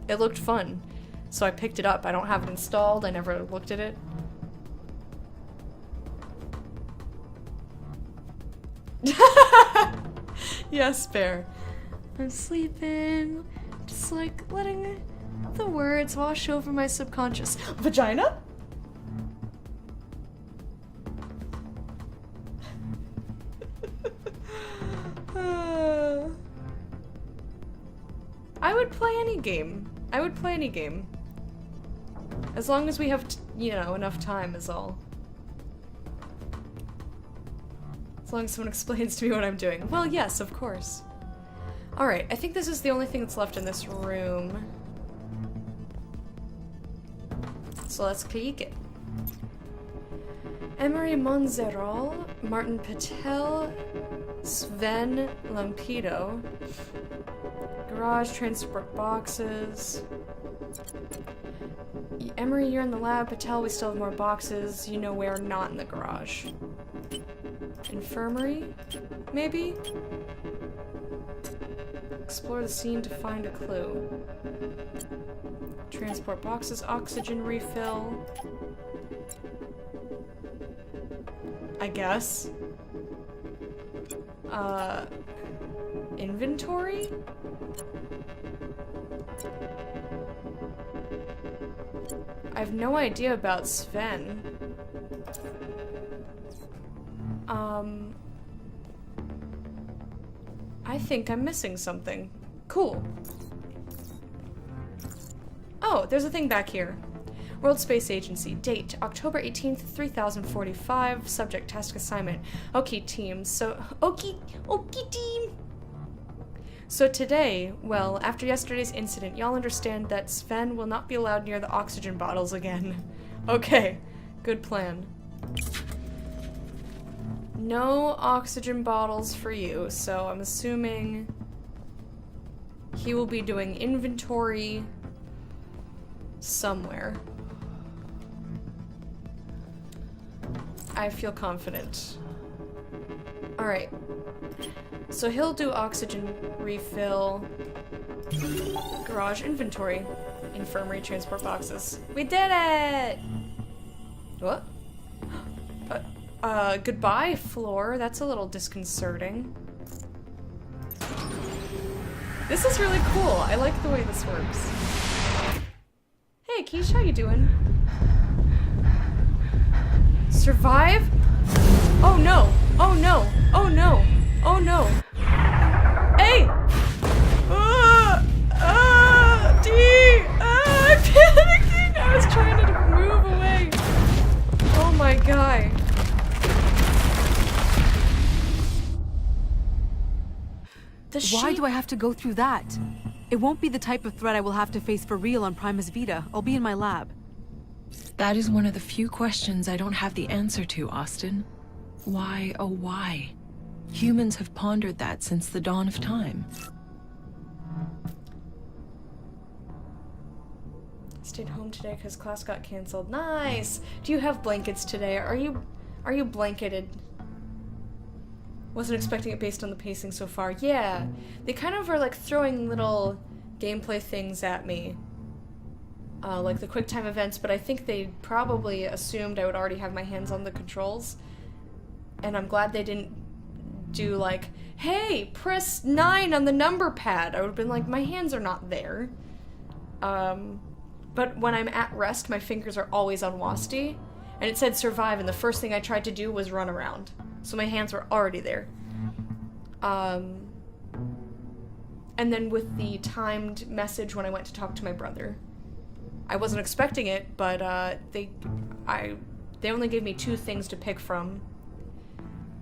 It looked fun. So I picked it up. I don't have it installed. I never looked at it. Yes, Bear. I'm sleeping. Just like letting the words wash over my subconscious. Vagina? I would play any game. I would play any game. As long as we have, you know, enough time is all. As long as someone explains to me what I'm doing. Well, yes, of course. Alright, I think this is the only thing that's left in this room. So let's click it. Emery Monzeral, Martin Patel, Sven Lampido. Garage, transport boxes. Emery, you're in the lab. Patel, we still have more boxes. You know where, not in the garage. Infirmary? Maybe? Explore the scene to find a clue. Transport boxes, oxygen refill. I guess. Inventory? I have no idea about Sven. I think I'm missing something. Cool. Oh, there's a thing back here. World Space Agency. Date, October 18th, 3045. Subject, task assignment. Okay, team. So, okay team. So today, well, after yesterday's incident, y'all understand that Sven will not be allowed near the oxygen bottles again. Okay, good plan. No oxygen bottles for you, so I'm assuming he will be doing inventory somewhere. I feel confident. Alright. So he'll do oxygen refill, garage inventory, infirmary transport boxes. We did it! What? Goodbye, floor. That's a little disconcerting. This is really cool. I like the way this works. Hey, Keisha, how you doing? Survive? Oh no! Oh no! Oh no! Oh no! Hey! I'm panicking! I was trying to move away. Oh my god. Why do I have to go through that? It won't be the type of threat I will have to face for real on Primus Vita. I'll be in my lab. That is one of the few questions I don't have the answer to, Austin. Why, oh why? Humans have pondered that since the dawn of time. Stayed home today because class got canceled. Nice! Do you have blankets today? Are you blanketed? Wasn't expecting it based on the pacing so far. Yeah, they kind of are like throwing little gameplay things at me. Like the QuickTime events, but I think they probably assumed I would already have my hands on the controls. And I'm glad they didn't do like, hey, press 9 on the number pad. I would have been like, my hands are not there. But when I'm at rest, my fingers are always on WASD. And it said survive, and the first thing I tried to do was run around. So my hands were already there. And then with the timed message when I went to talk to my brother. I wasn't expecting it, but they only gave me 2 things to pick from.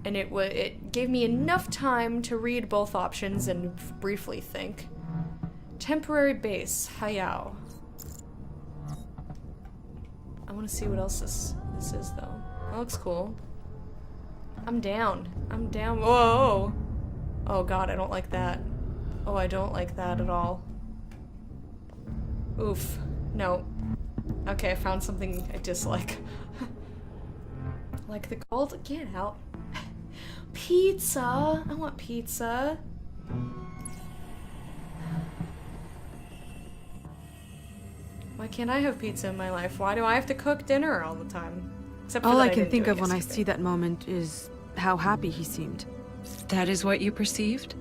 And it gave me enough time to read both options and briefly think. Temporary base, Hayao. I want to see what else this is, though. That looks cool. I'm down. I'm down. Whoa! Oh god, I don't like that. Oh, I don't like that at all. Oof. No. Okay, I found something I dislike. Like the gold? Get out. pizza. I want pizza. Why can't I have pizza in my life? Why do I have to cook dinner all the time? Except for All that I can didn't think do it of when I yesterday. see that moment is how happy he seemed. That is what you perceived?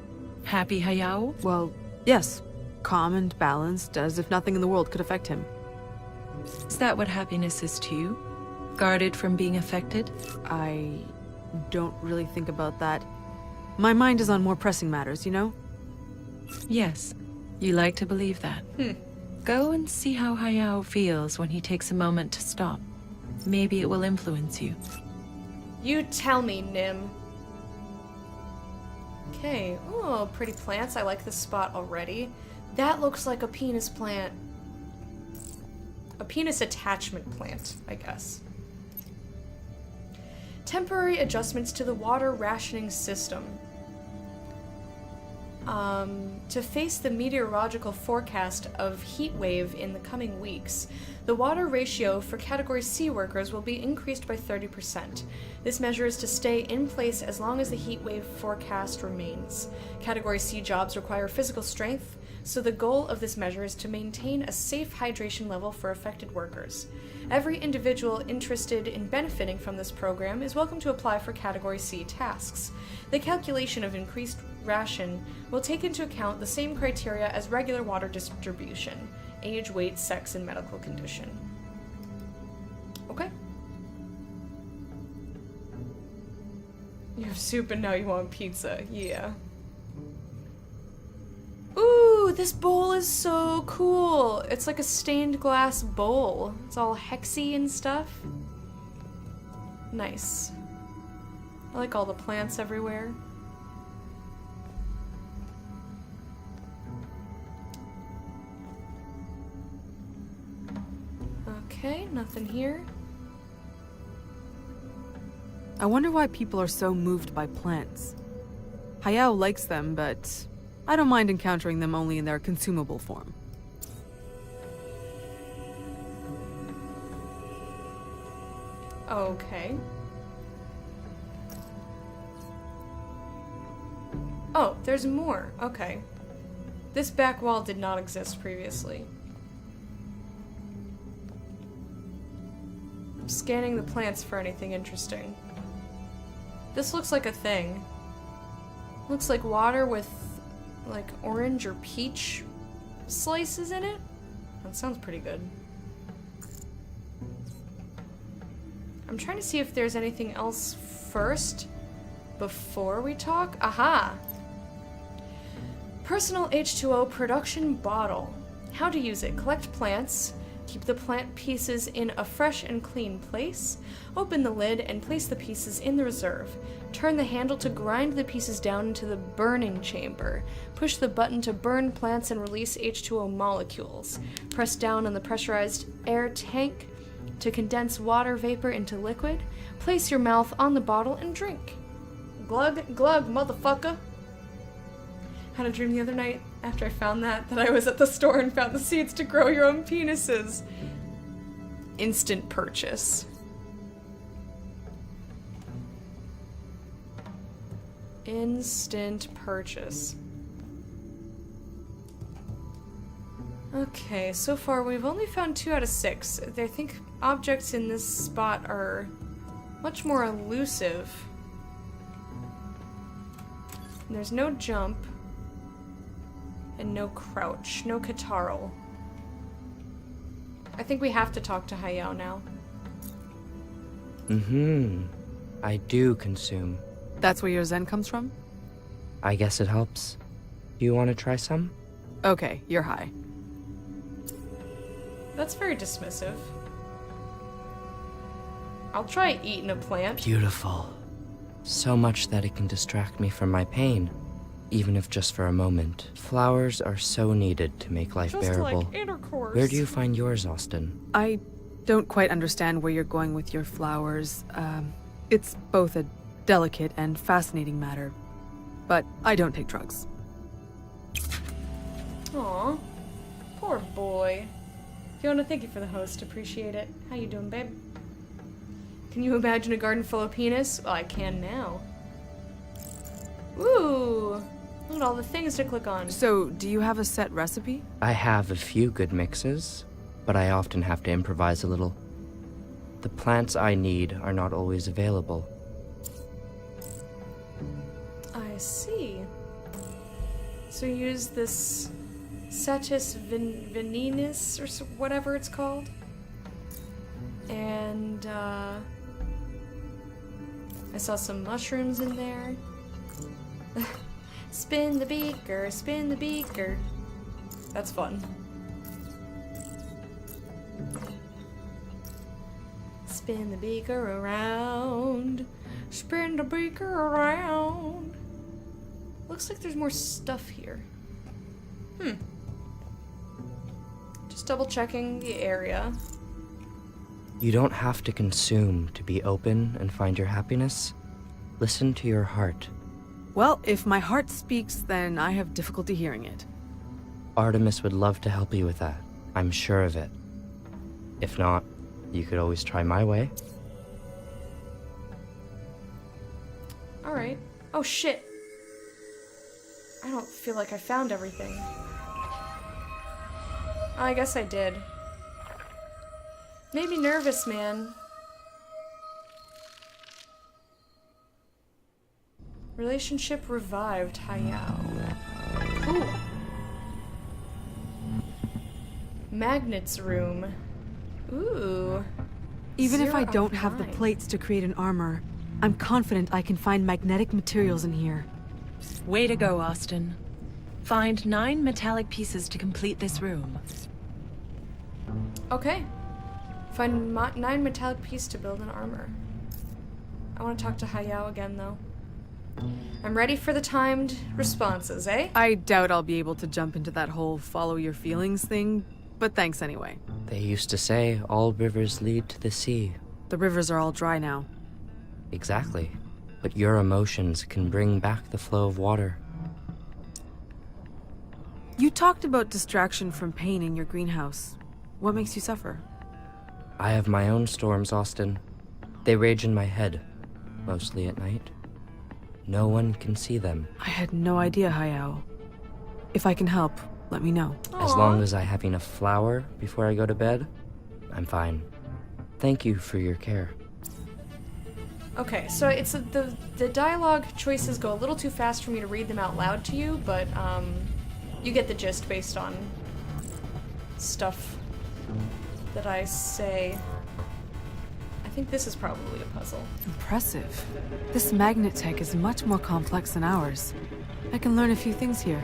Happy Hayao? Well, yes. Calm and balanced, as if nothing in the world could affect him. Is that what happiness is to you? Guarded from being affected? I don't really think about that. My mind is on more pressing matters, you know? Yes. You like to believe that. Go and see how Hayao feels when he takes a moment to stop. Maybe it will influence you. You tell me, Nim. Okay. Oh, pretty plants. I like this spot already. That looks like a penis plant. A penis attachment plant, I guess. Temporary adjustments to the water rationing system. To face the meteorological forecast of heat wave in the coming weeks, the water ratio for Category C workers will be increased by 30%. This measure is to stay in place as long as the heat wave forecast remains. Category C jobs require physical strength, so the goal of this measure is to maintain a safe hydration level for affected workers. Every individual interested in benefiting from this program is welcome to apply for Category C tasks. The calculation of increased ration will take into account the same criteria as regular water distribution: age, weight, sex, and medical condition. Okay. You have soup and now you want pizza. Yeah. Ooh, this bowl is so cool. It's like a stained glass bowl. It's all hexy and stuff. Nice. I like all the plants everywhere. Okay, nothing here. I wonder why people are so moved by plants. Hayao likes them, but I don't mind encountering them only in their consumable form. Okay. Oh, there's more. Okay. This back wall did not exist previously. I'm scanning the plants for anything interesting. This looks like a thing. Looks like water with like orange or peach slices in it. That sounds pretty good. I'm trying to see if there's anything else first before we talk. Aha! Personal H2O production bottle. How to use it. Collect plants. Keep the plant pieces in a fresh and clean place. Open the lid and place the pieces in the reserve. Turn the handle to grind the pieces down into the burning chamber. Push the button to burn plants and release H2O molecules. Press down on the pressurized air tank to condense water vapor into liquid. Place your mouth on the bottle and drink. Glug, glug, motherfucker. Had a dream the other night after I found that I was at the store and found the seeds to grow your own penises. Instant purchase. Instant purchase. Okay, so far we've only found 2 out of 6. I think objects in this spot are much more elusive. There's no jump. And no crouch. No catarrhal. I think we have to talk to Hayao now. I do consume. That's where your zen comes from? I guess it helps. Do you want to try some? Okay, you're high. That's very dismissive. I'll try eating a plant. Beautiful. So much that it can distract me from my pain, even if just for a moment. Flowers are so needed to make life Just bearable. like intercourse. Where do you find yours, Austin? I don't quite understand where you're going with your flowers. It's both a delicate and fascinating matter, but I don't take drugs. Aw, poor boy. Fiona, thank you for the host. Appreciate it. How you doing, babe? Can you imagine a garden full of penis? Well, I can now. Ooh! Look at all the things to click on. So, do you have a set recipe? I have a few good mixes, but I often have to improvise a little. The plants I need are not always available. I see. So you use this Satis venenis, or whatever it's called. And, I saw some mushrooms in there. Spin the beaker, spin the beaker. That's fun. Spin the beaker around. Spin the beaker around. Looks like there's more stuff here. Just double checking the area. You don't have to consume to be open and find your happiness. Listen to your heart. Well, if my heart speaks, then I have difficulty hearing it. Artemis would love to help you with that. I'm sure of it. If not, you could always try my way. Alright. Oh shit. I don't feel like I found everything. I guess I did. Made me nervous, man. Relationship revived, Hayao. Ooh. Magnets room. Ooh. Even if I 0 don't of have the 9. plates to create an armor, I'm confident I can find magnetic materials in here. Way to go, Austin. Find 9 metallic pieces to complete this room. Okay. Find 9 metallic pieces to build an armor. I want to talk to Hayao again, though. I'm ready for the timed responses, eh? I doubt I'll be able to jump into that whole follow your feelings thing, but thanks anyway. They used to say all rivers lead to the sea. The rivers are all dry now. Exactly. But your emotions can bring back the flow of water. You talked about distraction from pain in your greenhouse. What makes you suffer? I have my own storms, Austin. They rage in my head, mostly at night. No one can see them. I had no idea, Hayao. If I can help, let me know. As long as I have enough flour before I go to bed, I'm fine. Thank you for your care. Okay, so it's the dialogue choices go a little too fast for me to read them out loud to you, but you get the gist based on stuff that I say. I think this is probably a puzzle. Impressive. This magnet tech is much more complex than ours. I can learn a few things here.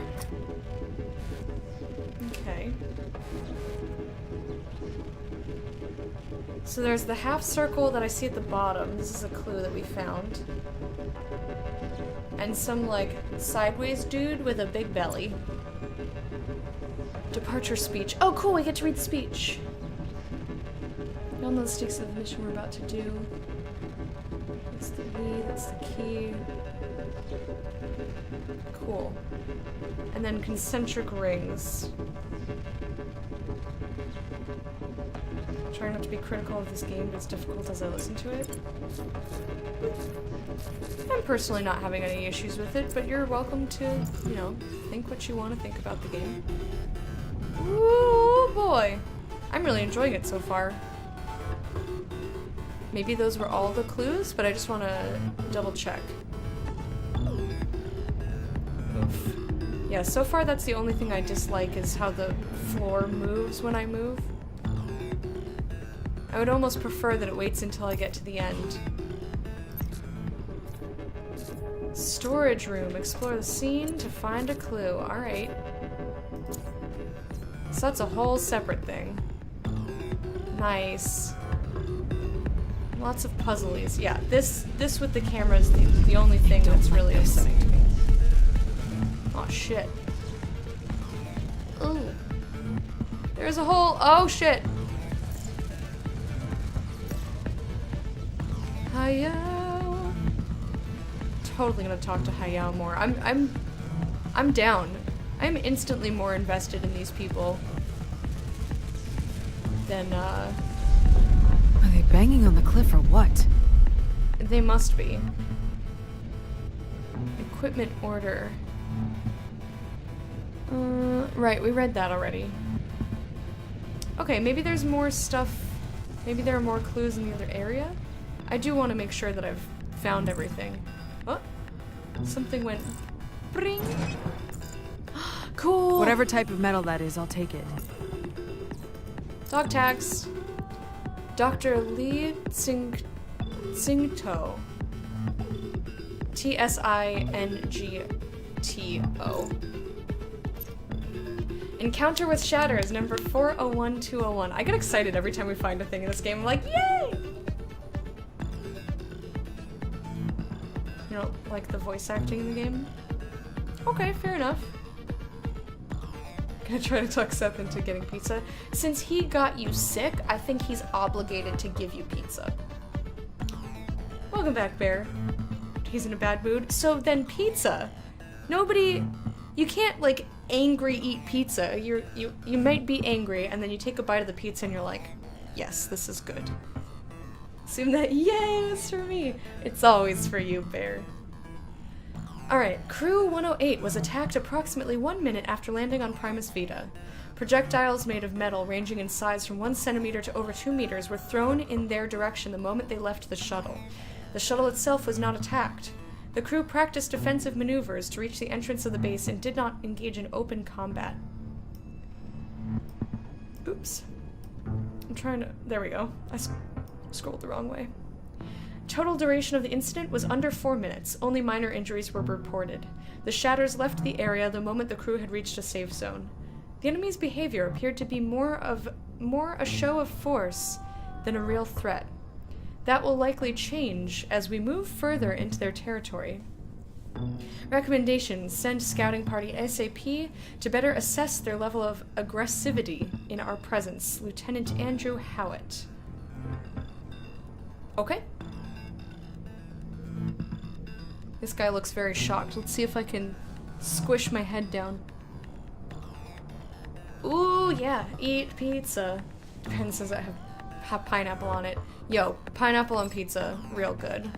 Okay. So there's the half circle that I see at the bottom. This is a clue that we found. And some, like, sideways dude with a big belly. Departure speech. Oh, cool, we get to read the speech. Y'all know the stakes of the mission we're about to do. That's the E, that's the key. Cool. And then concentric rings. Trying not to be critical of this game, but it's difficult as I listen to it. I'm personally not having any issues with it, but you're welcome to, you know, think what you want to think about the game. Ooh, boy. I'm really enjoying it so far. Maybe those were all the clues, but I just want to double check. Oof. Yeah, so far that's the only thing I dislike is how the floor moves when I move. I would almost prefer that it waits until I get to the end. Storage room. Explore the scene to find a clue. Alright. So that's a whole separate thing. Nice. Lots of puzzlies. Yeah, this with the camera is the only thing that's really upsetting to me. Oh shit. Ooh. There's a hole. Oh shit. Hayao. Totally gonna talk to Hayao more. I'm down. I'm instantly more invested in these people than Are they banging on the cliff or what? they must be. Equipment order. Right, we read that already. Okay, maybe there's more stuff. Maybe there are more clues in the other area. I do want to make sure that I've found everything. Oh, something went bring. Cool. Whatever type of metal that is, I'll take it. Dog tags. Dr. Li Tsingto. Tsingto. Encounter with Shatters, number 401201. I get excited every time we find a thing in this game. I'm like, yay! You don't like the voice acting in the game? Okay, fair enough. Gonna try to talk Seth into getting pizza. Since he got you sick, I think he's obligated to give you pizza. Welcome back, Bear. He's in a bad mood. So then pizza. Nobody... You can't, like, angry eat pizza. You might be angry, and then you take a bite of the pizza and you're like, yes, this is good. Assume that, yay, it's for me. It's always for you, Bear. Alright, Crew 108 was attacked approximately 1 minute after landing on Primus Vita. Projectiles made of metal ranging in size from 1 centimeter to over 2 meters were thrown in their direction the moment they left the shuttle. The shuttle itself was not attacked. The crew practiced defensive maneuvers to reach the entrance of the base and did not engage in open combat. Oops. I'm trying to... There we go. I scrolled the wrong way. Total duration of the incident was under 4 minutes. Only minor injuries were reported. The Shatters left the area the moment the crew had reached a safe zone. The enemy's behavior appeared to be more a show of force than a real threat. That will likely change as we move further into their territory. Recommendation: send scouting party ASAP to better assess their level of aggressivity in our presence. Lieutenant Andrew Howitt. Okay. This guy looks very shocked. Let's see if I can squish my head down. Ooh, yeah, eat pizza. Depends, does it have pineapple on it? Yo, pineapple on pizza, real good.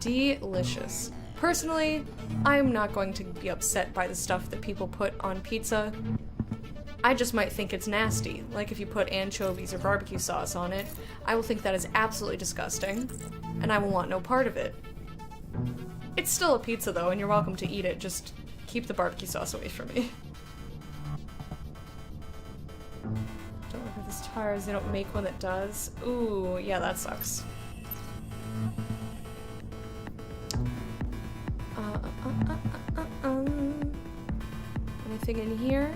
Delicious. Personally, I'm not going to be upset by the stuff that people put on pizza. I just might think it's nasty, like if you put anchovies or barbecue sauce on it. I will think that is absolutely disgusting, and I will want no part of it. It's still a pizza though, and you're welcome to eat it, just keep the barbecue sauce away from me. Don't look at these tires, they don't make one that does. Ooh, yeah, that sucks. Anything in here?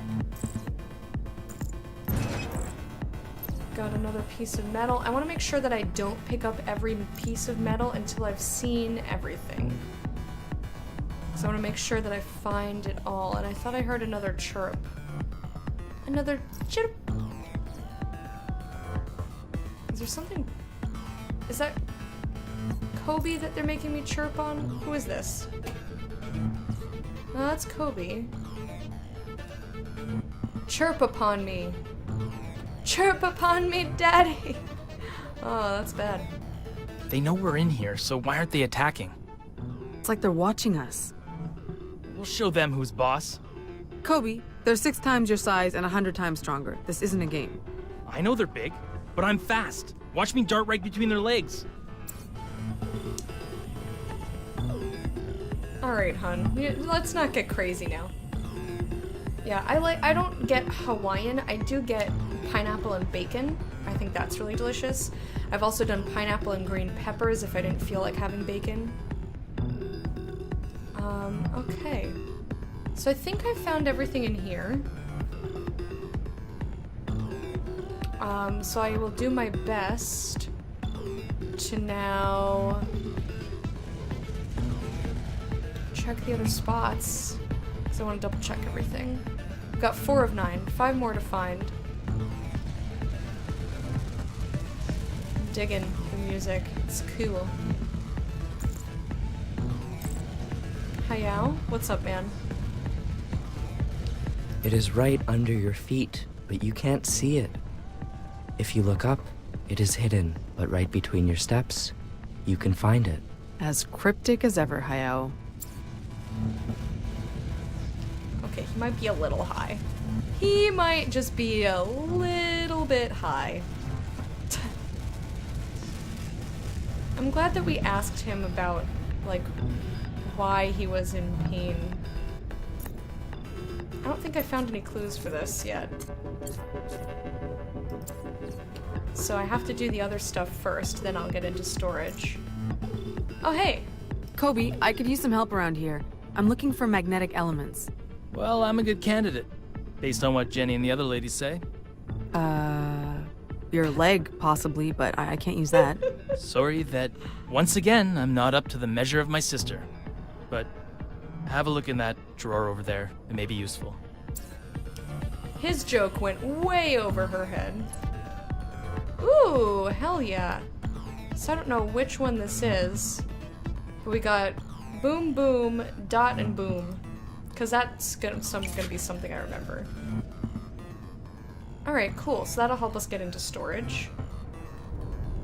Got another piece of metal. I want to make sure that I don't pick up every piece of metal until I've seen everything. So I want to make sure that I find it all. And I thought I heard another chirp. Another chirp. Is there something? Is that Kobe that they're making me chirp on? Who is this? Oh, that's Kobe. Chirp upon me. Chirp upon me, Daddy! Oh, that's bad. They know we're in here, so why aren't they attacking? It's like they're watching us. We'll show them who's boss. Kobe, they're 6 times your size and 100 times stronger. This isn't a game. I know they're big, but I'm fast. Watch me dart right between their legs. Alright, hun. Let's not get crazy now. Yeah, I don't get Hawaiian. I do get pineapple and bacon. I think that's really delicious. I've also done pineapple and green peppers if I didn't feel like having bacon. Okay. So I think I found everything in here. So I will do my best to now check the other spots, because I want to double check everything. We've got 4 of 9, 5 more to find. I'm digging the music, it's cool. Hi-yow, what's up, man? It is right under your feet, but you can't see it. If you look up, it is hidden, but right between your steps, you can find it. As cryptic as ever, Hayao. Okay, he might be a little high. He might just be a little bit high. I'm glad that we asked him about, like, why he was in pain. I don't think I found any clues for this yet. So I have to do the other stuff first, then I'll get into storage. Oh, hey! Kobe, I could use some help around here. I'm looking for magnetic elements. Well, I'm a good candidate, based on what Jenny and the other ladies say. Your leg, possibly, but I can't use that. Sorry that, once again, I'm not up to the measure of my sister. But have a look in that drawer over there. It may be useful. His joke went way over her head. Ooh, hell yeah. So I don't know which one this is. But we got boom, boom, dot, and boom. Because that's gonna be something I remember. Alright, cool. So that'll help us get into storage.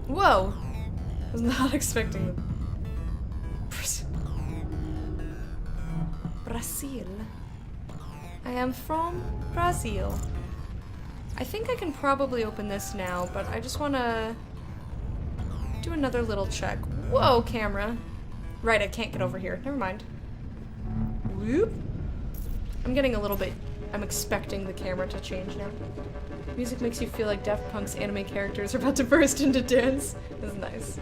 Whoa! I was not expecting that. Brazil. I am from Brazil. I think I can probably open this now, but I just want to do another little check. Whoa, camera. Right, I can't get over here. Never mind. Whoop. I'm getting a little bit... I'm expecting the camera to change now. Music makes you feel like Daft Punk's anime characters are about to burst into dance. This is nice.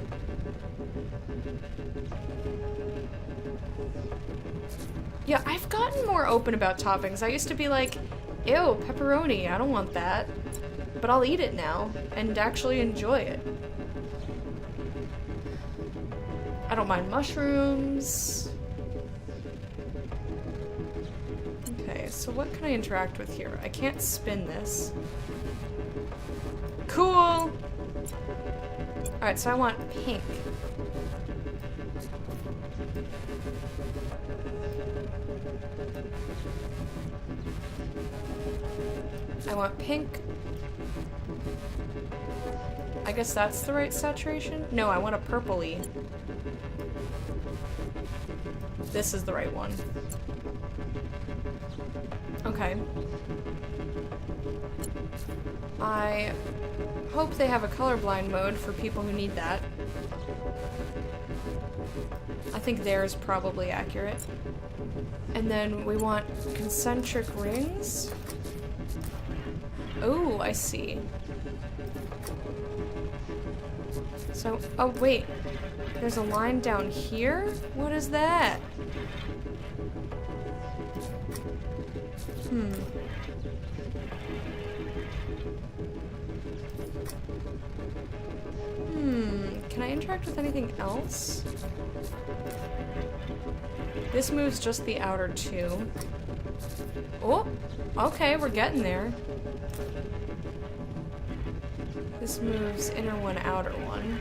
Yeah, I've gotten more open about toppings. I used to be like, ew, pepperoni, I don't want that. But I'll eat it now, and actually enjoy it. I don't mind mushrooms. Okay, so what can I interact with here? I can't spin this. Cool! Alright, so I want pink. I want pink. I guess that's the right saturation? No, I want a purpley. This is the right one. Okay. I hope they have a colorblind mode for people who need that. I think theirs probably accurate. And then we want concentric rings. Oh, I see. So, oh wait, there's a line down here? What is that? Can I interact with anything else? This moves just the outer two. Oh, okay, we're getting there. This moves inner one, outer one.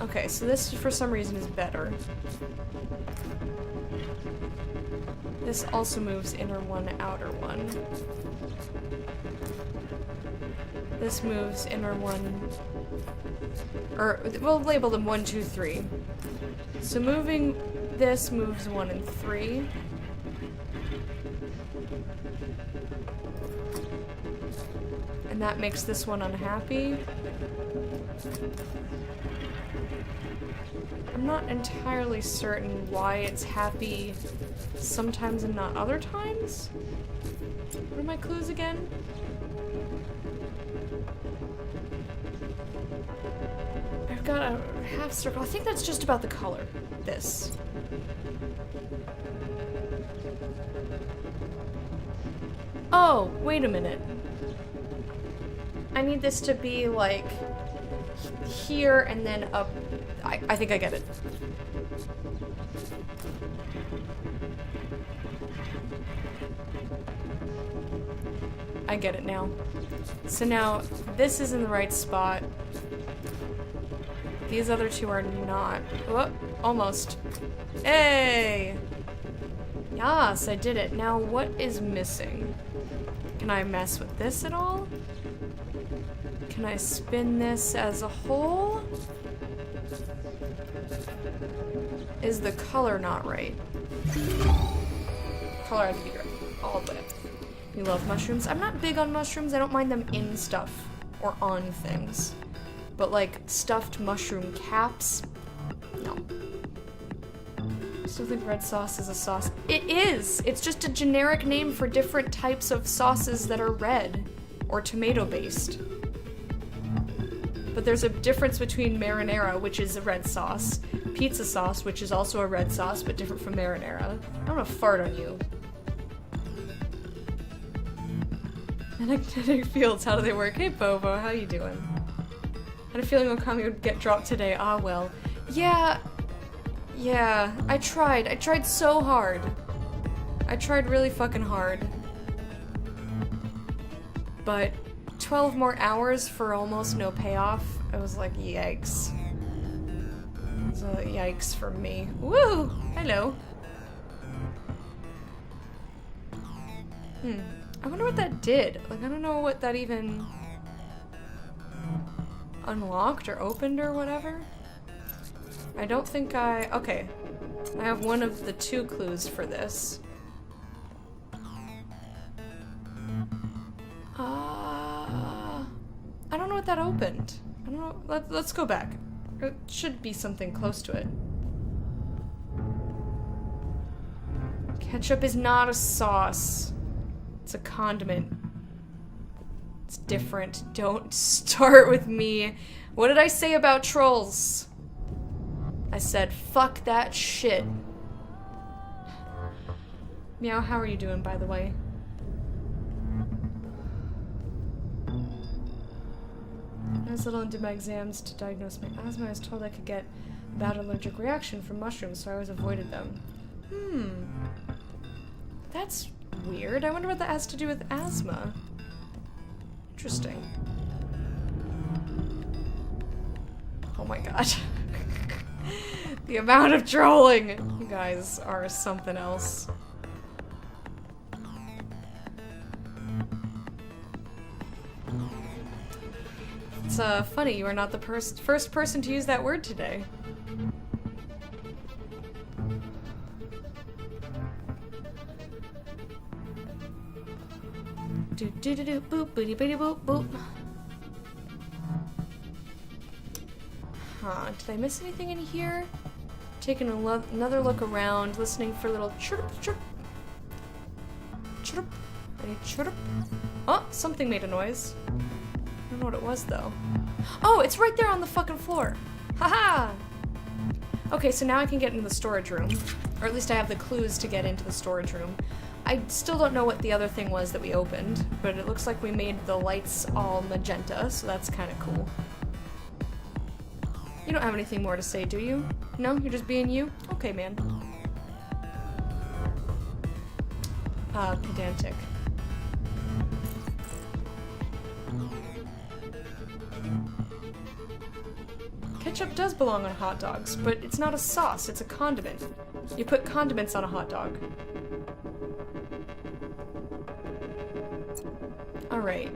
Okay, so this for some reason is better. This also moves inner one, outer one. This moves inner one, or we'll label them 1, 2, 3. So moving this moves 1 and 3. And that makes this one unhappy. I'm not entirely certain why it's happy sometimes and not other times. What are my clues again? I've got a half circle. I think that's just about the color. This. Oh, wait a minute. I need this to be like here and then up. I think I get it. I get it now. So now this is in the right spot. These other two are not. Oh, almost. Hey! Yes, I did it. Now what is missing? Can I mess with this at all? Can I spin this as a whole? Is the color not right? Color has to be right. All the way. You love mushrooms? I'm not big on mushrooms. I don't mind them in stuff or on things. But like stuffed mushroom caps? No. Still think red sauce is a sauce. It is! It's just a generic name for different types of sauces that are red or tomato based. But there's a difference between marinara, which is a red sauce, pizza sauce, which is also a red sauce, but different from marinara. I'm gonna fart on you. Magnetic fields, how do they work? Hey Bobo, how you doing? Had a feeling Okami would get dropped today. Ah well. Yeah, I tried so hard. I tried really fucking hard. But 12 more hours for almost no payoff. I was like, yikes. It was a yikes for me. Woo! Hello. I wonder what that did. Like, I don't know what that even unlocked or opened or whatever. I don't think okay. I have one of the 2 clues for this. I don't know what that opened. I don't know. Let's go back. It should be something close to it. Ketchup is not a sauce. It's a condiment. It's different. Don't start with me. What did I say about trolls? I said, fuck that shit. Meow, how are you doing, by the way? I was little into my exams to diagnose my asthma. I was told I could get a bad allergic reaction from mushrooms, so I always avoided them. That's weird. I wonder what that has to do with asthma. Interesting. Oh my god. The amount of trolling! You guys are something else. It's funny, you are not the first person to use that word today. Do do do do boop boopy boopy boop boop. Huh, did I miss anything in here? Taking another look around, listening for little chirp chirp. Chirp. Any chirp? Oh, something made a noise. I don't know what it was though. Oh, it's right there on the fucking floor. Haha! Okay, so now I can get into the storage room. Or at least I have the clues to get into the storage room. I still don't know what the other thing was that we opened, but it looks like we made the lights all magenta, so that's kind of cool. You don't have anything more to say, do you? No? You're just being you? Okay, man. Pedantic. Ketchup does belong on hot dogs, but it's not a sauce, it's a condiment. You put condiments on a hot dog. Alright.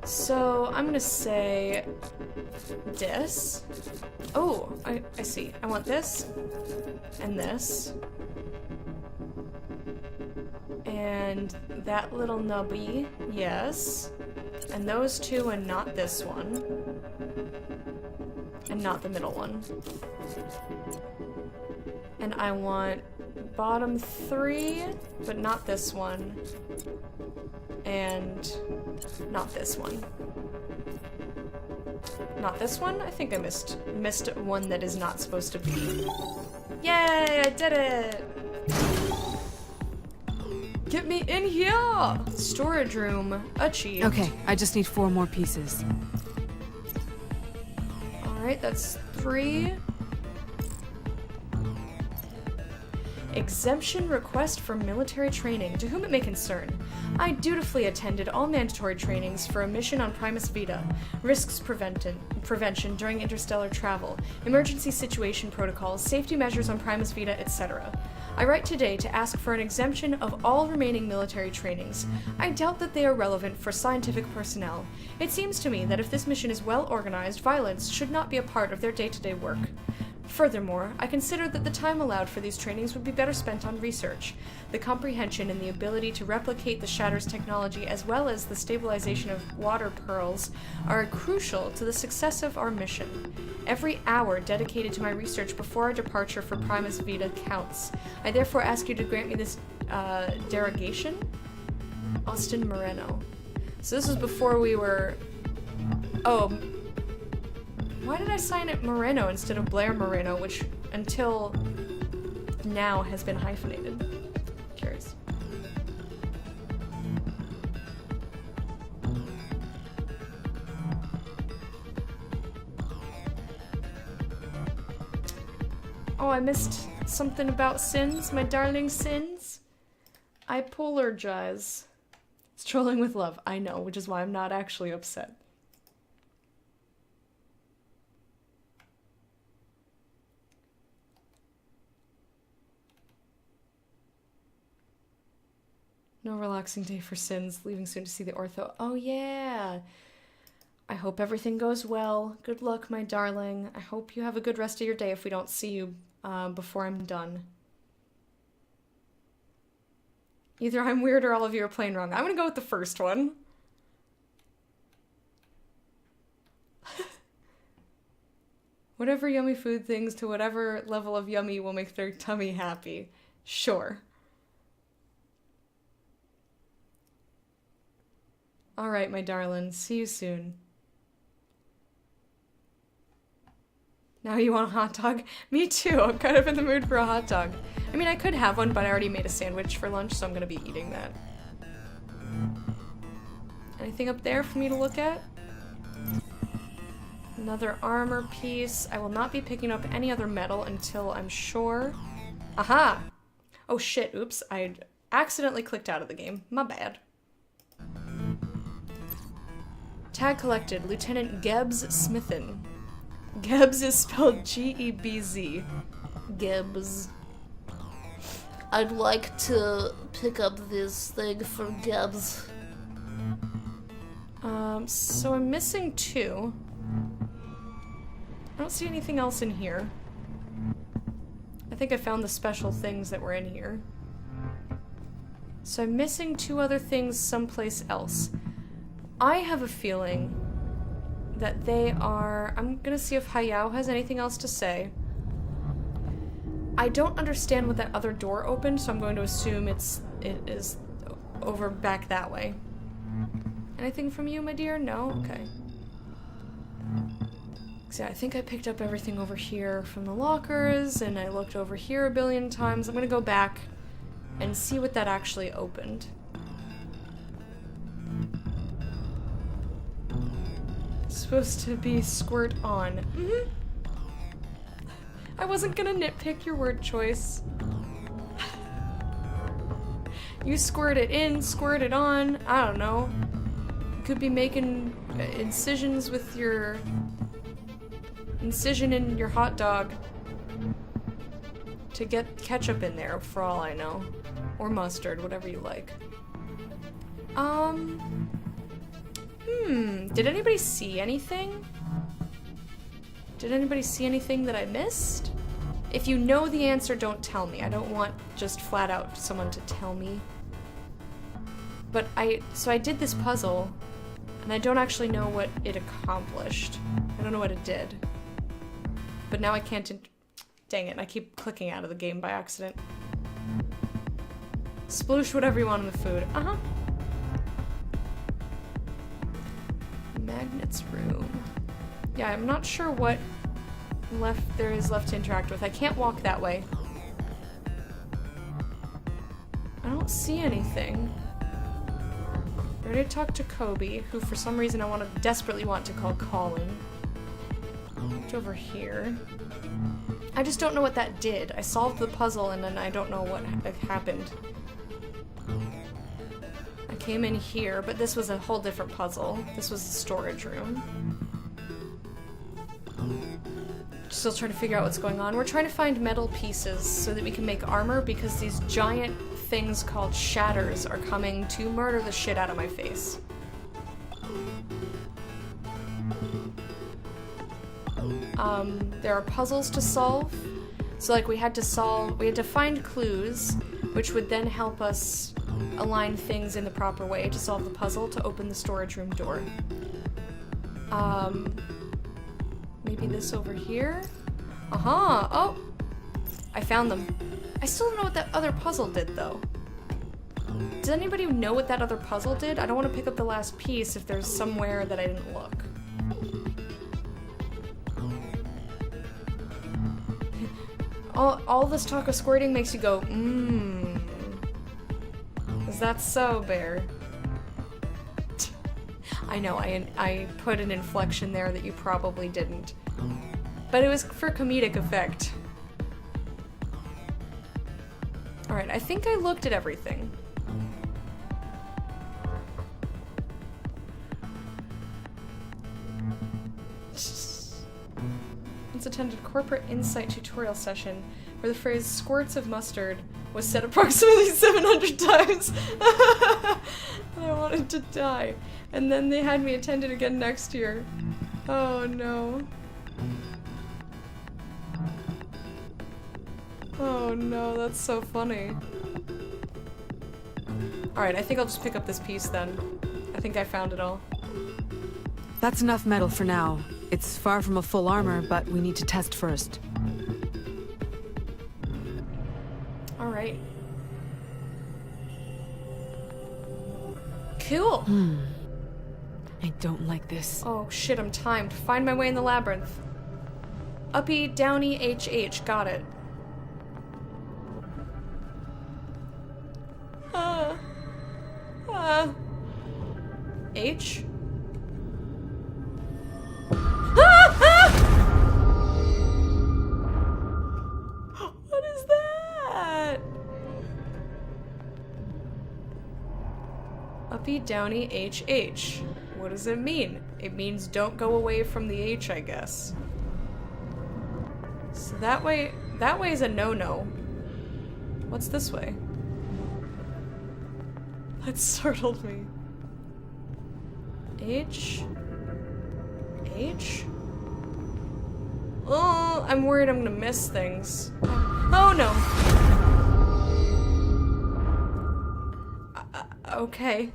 So, I'm gonna say this. Oh, I see. I want this and this. And that little nubby, yes. And those 2 and not this one. And not the middle one. And I want bottom 3, but not this one. And not this one. Not this one? I think I missed one that is not supposed to be. Yay, I did it! Get me in here! Storage room achieved. Okay, I just need 4 more pieces. Alright, that's 3. Exemption request for military training. To whom it may concern. I dutifully attended all mandatory trainings for a mission on Primus Vita, risks prevention during interstellar travel, emergency situation protocols, safety measures on Primus Vita, etc. I write today to ask for an exemption of all remaining military trainings. I doubt that they are relevant for scientific personnel. It seems to me that if this mission is well organized, violence should not be a part of their day-to-day work. Furthermore, I consider that the time allowed for these trainings would be better spent on research. The comprehension and the ability to replicate the Shatter's technology as well as the stabilization of water pearls are crucial to the success of our mission. Every hour dedicated to my research before our departure for Primus Vita counts. I therefore ask you to grant me this derogation? Austin Moreno. So this was before we were... Oh... Why did I sign it Moreno instead of Blair Moreno, which until now has been hyphenated? Curious. Oh, I missed something about Sins, my darling Sins. I apologize. It's trolling with love, I know, which is why I'm not actually upset. No relaxing day for Sins, leaving soon to see the ortho. Oh yeah! I hope everything goes well. Good luck, my darling. I hope you have a good rest of your day if we don't see you before I'm done. Either I'm weird or all of you are playing wrong. I'm gonna go with the first one. Whatever yummy food things to whatever level of yummy will make their tummy happy. Sure. Alright, my darling. See you soon. Now you want a hot dog? Me too. I'm kind of in the mood for a hot dog. I mean, I could have one, but I already made a sandwich for lunch, so I'm gonna be eating that. Anything up there for me to look at? Another armor piece. I will not be picking up any other metal until I'm sure. Aha! Oh shit, oops. I accidentally clicked out of the game. My bad. Tag collected, Lieutenant Gebz Smithin. Gebz is spelled G-E-B-Z. Gebz. I'd like to pick up this thing for Gebz. So I'm missing 2. I don't see anything else in here. I think I found the special things that were in here. So I'm missing 2 other things someplace else. I have a feeling that they are... I'm gonna see if Hayao has anything else to say. I don't understand what that other door opened, so I'm going to assume it is over back that way. Anything from you, my dear? No? Okay. So yeah, I think I picked up everything over here from the lockers, and I looked over here a billion times. I'm gonna go back and see what that actually opened. Supposed to be squirt on. Mm-hmm. I wasn't gonna nitpick your word choice. You squirt it in, squirt it on, I don't know. You could be making incisions with your... incision in your hot dog to get ketchup in there, for all I know. Or mustard, whatever you like. Did anybody see anything? Did anybody see anything that I missed? If you know the answer, don't tell me. I don't want just flat out someone to tell me. But so I did this puzzle, and I don't actually know what it accomplished. I don't know what it did. But now I can't... Dang it, I keep clicking out of the game by accident. Sploosh whatever you want in the food. Uh-huh. Magnets room. Yeah, I'm not sure what there is left to interact with. I can't walk that way. I don't see anything. I already talked to Kobe, who for some reason I desperately want to call Colin. Looked over here. I just don't know what that did. I solved the puzzle and then I don't know what happened. I came in here, but this was a whole different puzzle. This was the storage room. still trying to figure out what's going on. We're trying to find metal pieces so that we can make armor because these giant things called shatters are coming to murder the shit out of my face. There are puzzles to solve. So like we had to find clues, which would then help us align things in the proper way to solve the puzzle to open the storage room door. Maybe this over here? Uh-huh! Oh! I found them. I still don't know what that other puzzle did, though. Does anybody know what that other puzzle did? I don't want to pick up the last piece if there's somewhere that I didn't look. All this talk of squirting makes you go, mmm. Is that so, Bear? I know, I put an inflection there that you probably didn't. But it was for comedic effect. Alright, I think I looked at everything. Once attended corporate insight tutorial session where the phrase squirts of mustard was said approximately 700 times. I wanted to die. And then they had me attend it again next year. Oh no. Oh no, that's so funny. Alright, I think I'll just pick up this piece then. I think I found it all. That's enough metal for now. It's far from a full armor, but we need to test first. Alright. Cool! I don't like this. Oh shit, I'm timed. Find my way in the labyrinth. Uppy, downy, HH. Got it. H? What is that? Uppy, downy, HH. What does it mean? It means don't go away from the H, I guess. So that way is a no-no. What's this way? That startled me. H? H? Oh, I'm worried I'm gonna miss things. Oh no! Okay.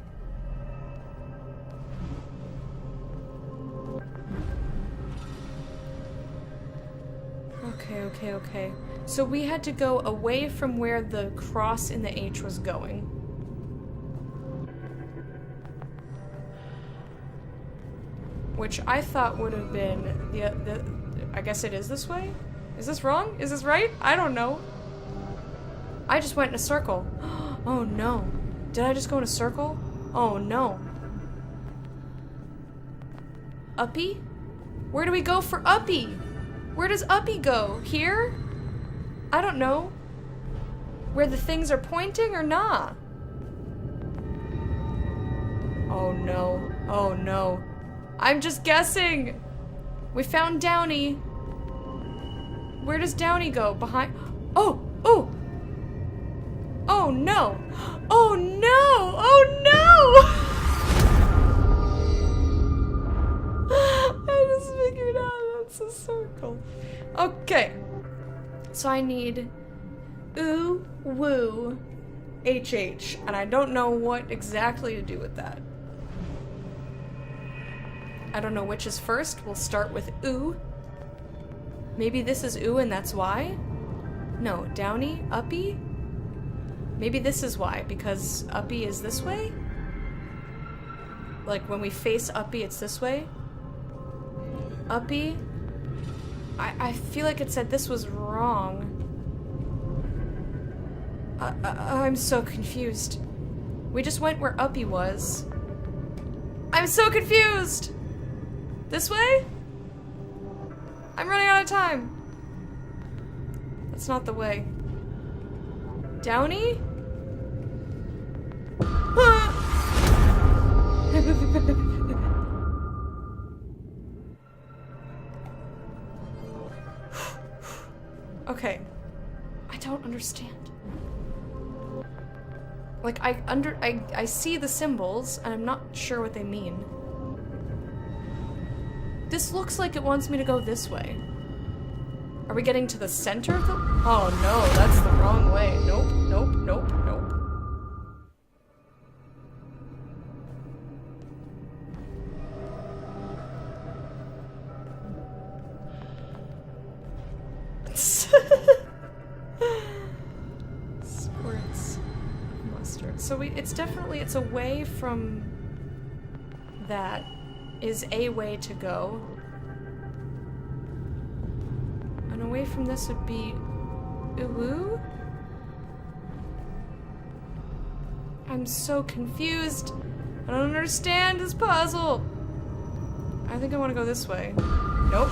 Okay. So we had to go away from where the cross in the H was going. Which I thought would have been the I guess it is this way? Is this wrong? Is this right? I don't know. I just went in a circle. Oh no. Did I just go in a circle? Oh no. Uppy? Where do we go for Uppy? Where does Uppy go? Here? I don't know. Where the things are pointing or not? Oh no. Oh no. I'm just guessing. We found Downey. Where does Downey go? Behind? Oh! Oh! Oh no! Oh no! Oh no! I just figured out that's a circle. Okay. So I need ooh, woo, HH, and I don't know what exactly to do with that. I don't know which is first. We'll start with ooh. Maybe this is ooh and that's why? No, downy, uppy? Maybe this is why, because uppy is this way? Like when we face uppy, it's this way? Uppy? I feel like it said this was wrong. I'm so confused. We just went where uppy was. I'm so confused! This way? I'm running out of time. That's not the way. Downey? Okay. I don't understand. Like, I see the symbols, and I'm not sure what they mean. This looks like it wants me to go this way. Are we getting to the center of the— oh no, that's the wrong way. Nope, nope, nope, nope. Squirts of mustard. So it's definitely, it's away from that is a way to go. And away from this would be Uwu? I'm so confused. I don't understand this puzzle. I think I want to go this way. Nope.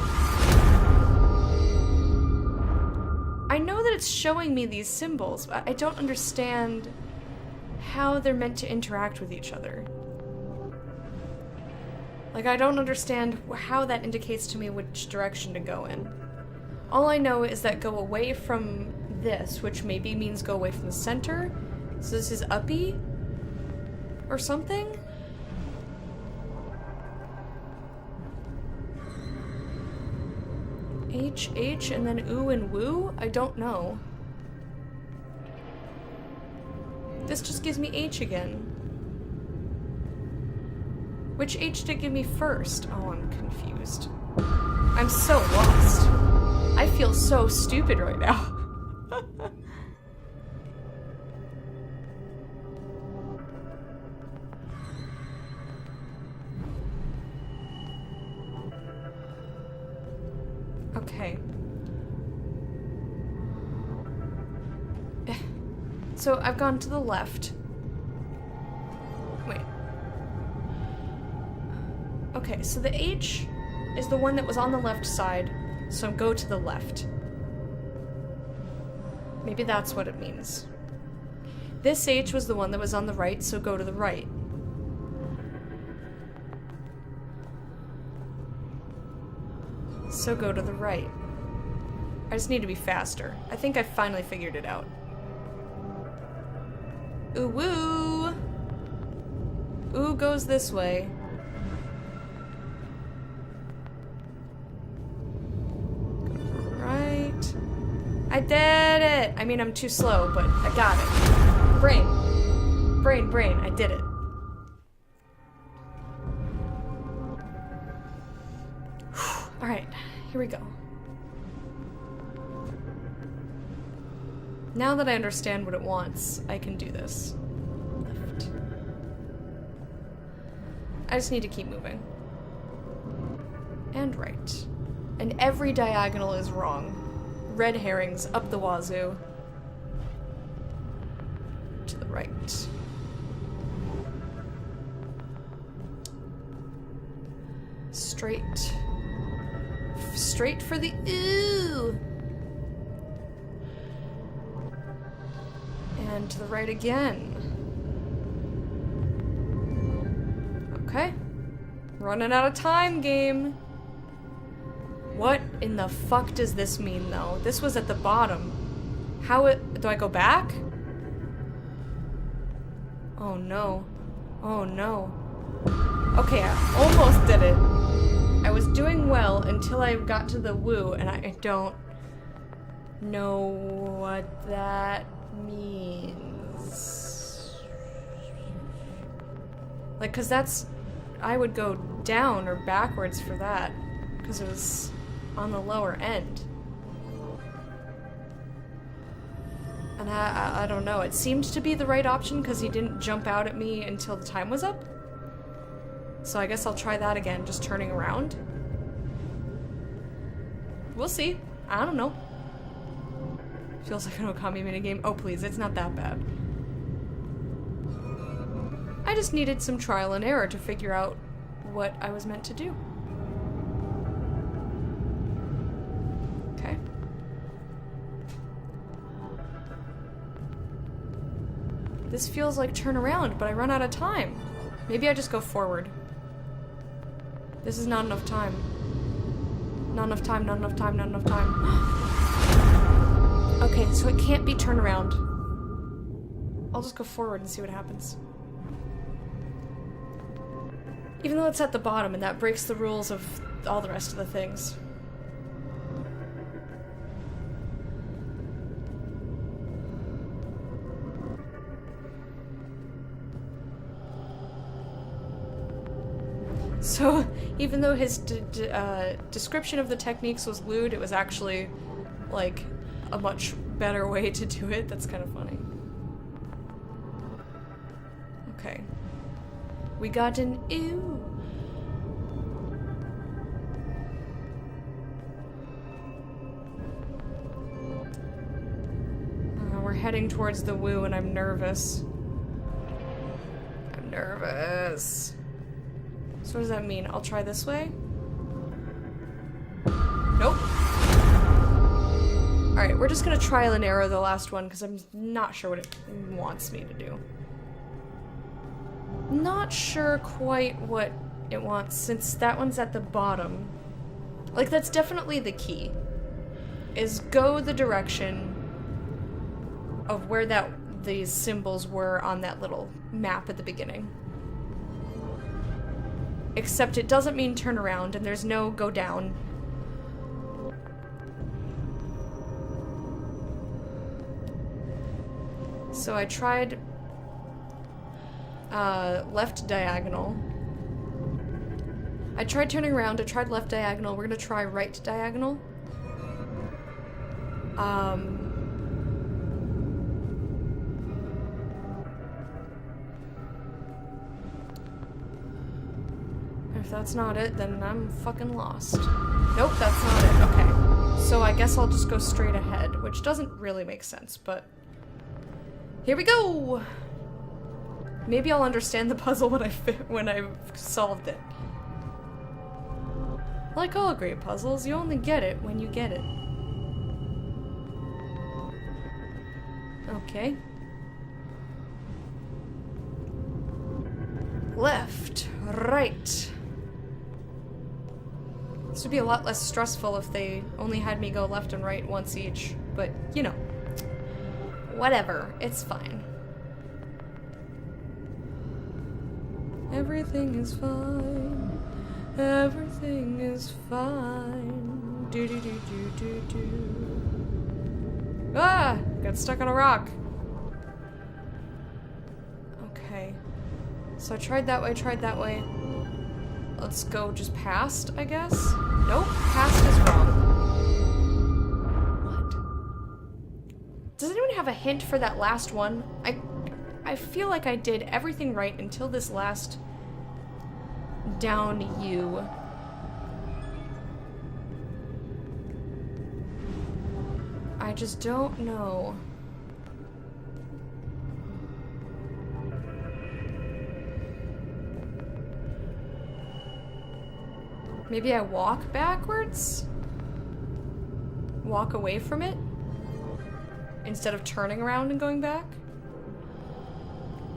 I know that it's showing me these symbols, but I don't understand how they're meant to interact with each other. Like, I don't understand how that indicates to me which direction to go in. All I know is that go away from this, which maybe means go away from the center. So this is uppy? Or something? H, H, and then oo and woo? I don't know. This just gives me H again. Which H did it give me first? Oh, I'm confused. I'm so lost. I feel so stupid right now. Okay. So I've gone to the left. Wait. Okay, so the H is the one that was on the left side, so go to the left. Maybe that's what it means. This H was the one that was on the right, so go to the right. So go to the right. I just need to be faster. I think I finally figured it out. Ooh woo! Ooh goes this way. Right. I did it! I mean, I'm too slow, but I got it. Brain. Brain, brain. I did it. Alright, here we go. Now that I understand what it wants, I can do this. Left. I just need to keep moving. And right. And every diagonal is wrong. Red herrings up the wazoo. To the right. Straight. Straight for the ooh! And to the right again. Okay. Running out of time, game. What in the fuck does this mean, though? This was at the bottom. Do I go back? Oh no. Oh no. Okay, I almost did it. I was doing well until I got to the woo, and I don't know what that means. Like, cause that's— I would go down or backwards for that, cause it was on the lower end. And I don't know, it seemed to be the right option cause he didn't jump out at me until the time was up. So I guess I'll try that again, just turning around. We'll see. I don't know. Feels like an Okami minigame. Oh please, it's not that bad. I just needed some trial and error to figure out what I was meant to do. Okay. This feels like turn around, but I run out of time. Maybe I just go forward. This is not enough time. Not enough time, not enough time, not enough time. Okay, so it can't be turned around. I'll just go forward and see what happens. Even though it's at the bottom, and that breaks the rules of all the rest of the things. So, even though his description of the techniques was lewd, it was actually, like, a much better way to do it. That's kind of funny. Okay. We got an ew. We're heading towards the woo and I'm nervous. I'm nervous. So what does that mean? I'll try this way? Nope. Alright, we're just gonna trial and error the last one because I'm not sure what it wants me to do. Not sure quite what it wants since that one's at the bottom. Like, that's definitely the key. Is go the direction of where these symbols were on that little map at the beginning. Except it doesn't mean turn around and there's no go down. So I tried left diagonal. I tried turning around, I tried left diagonal, we're gonna try right diagonal. If that's not it, then I'm fucking lost. Nope, that's not it. Okay. So I guess I'll just go straight ahead, which doesn't really make sense, but here we go! Maybe I'll understand the puzzle when I've solved it. Like all great puzzles, you only get it when you get it. Okay. Left, right. This would be a lot less stressful if they only had me go left and right once each, but you know. Whatever, it's fine. Everything is fine. Everything is fine. Do do do do do do. Ah! Got stuck on a rock. Okay. So I tried that way, Let's go just past, I guess? Nope, past is wrong. What? Does anyone have a hint for that last one? I feel like I did everything right until this last down U. I just don't know. Maybe I walk backwards? Walk away from it? Instead of turning around and going back?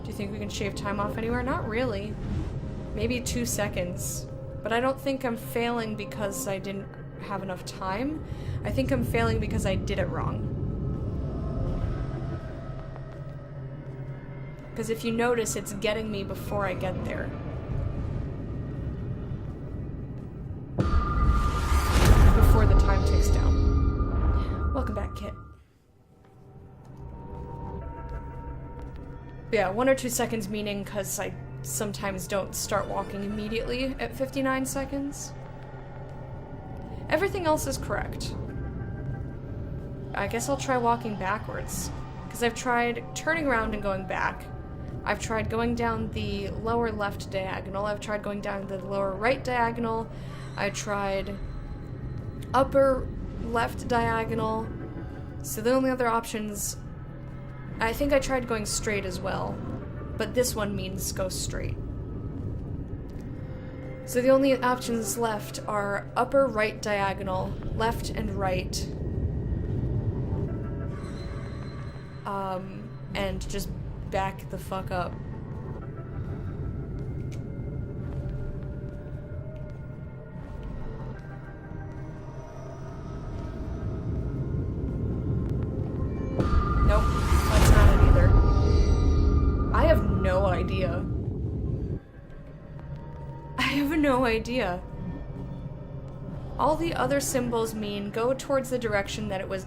Do you think we can shave time off anywhere? Not really. Maybe 2 seconds. But I don't think I'm failing because I didn't have enough time. I think I'm failing because I did it wrong. Because if you notice, it's getting me before I get there. Before the time ticks down. Welcome back, Kit. Yeah, 1 or 2 seconds meaning because I sometimes don't start walking immediately at 59 seconds. Everything else is correct. I guess I'll try walking backwards. Because I've tried turning around and going back. I've tried going down the lower left diagonal. I've tried going down the lower right diagonal. I tried upper left diagonal. So the only other options... I think I tried going straight as well. But this one means go straight. So the only options left are upper right diagonal, left and right. And just back the fuck up. idea. I have no idea. All the other symbols mean go towards the direction that it was,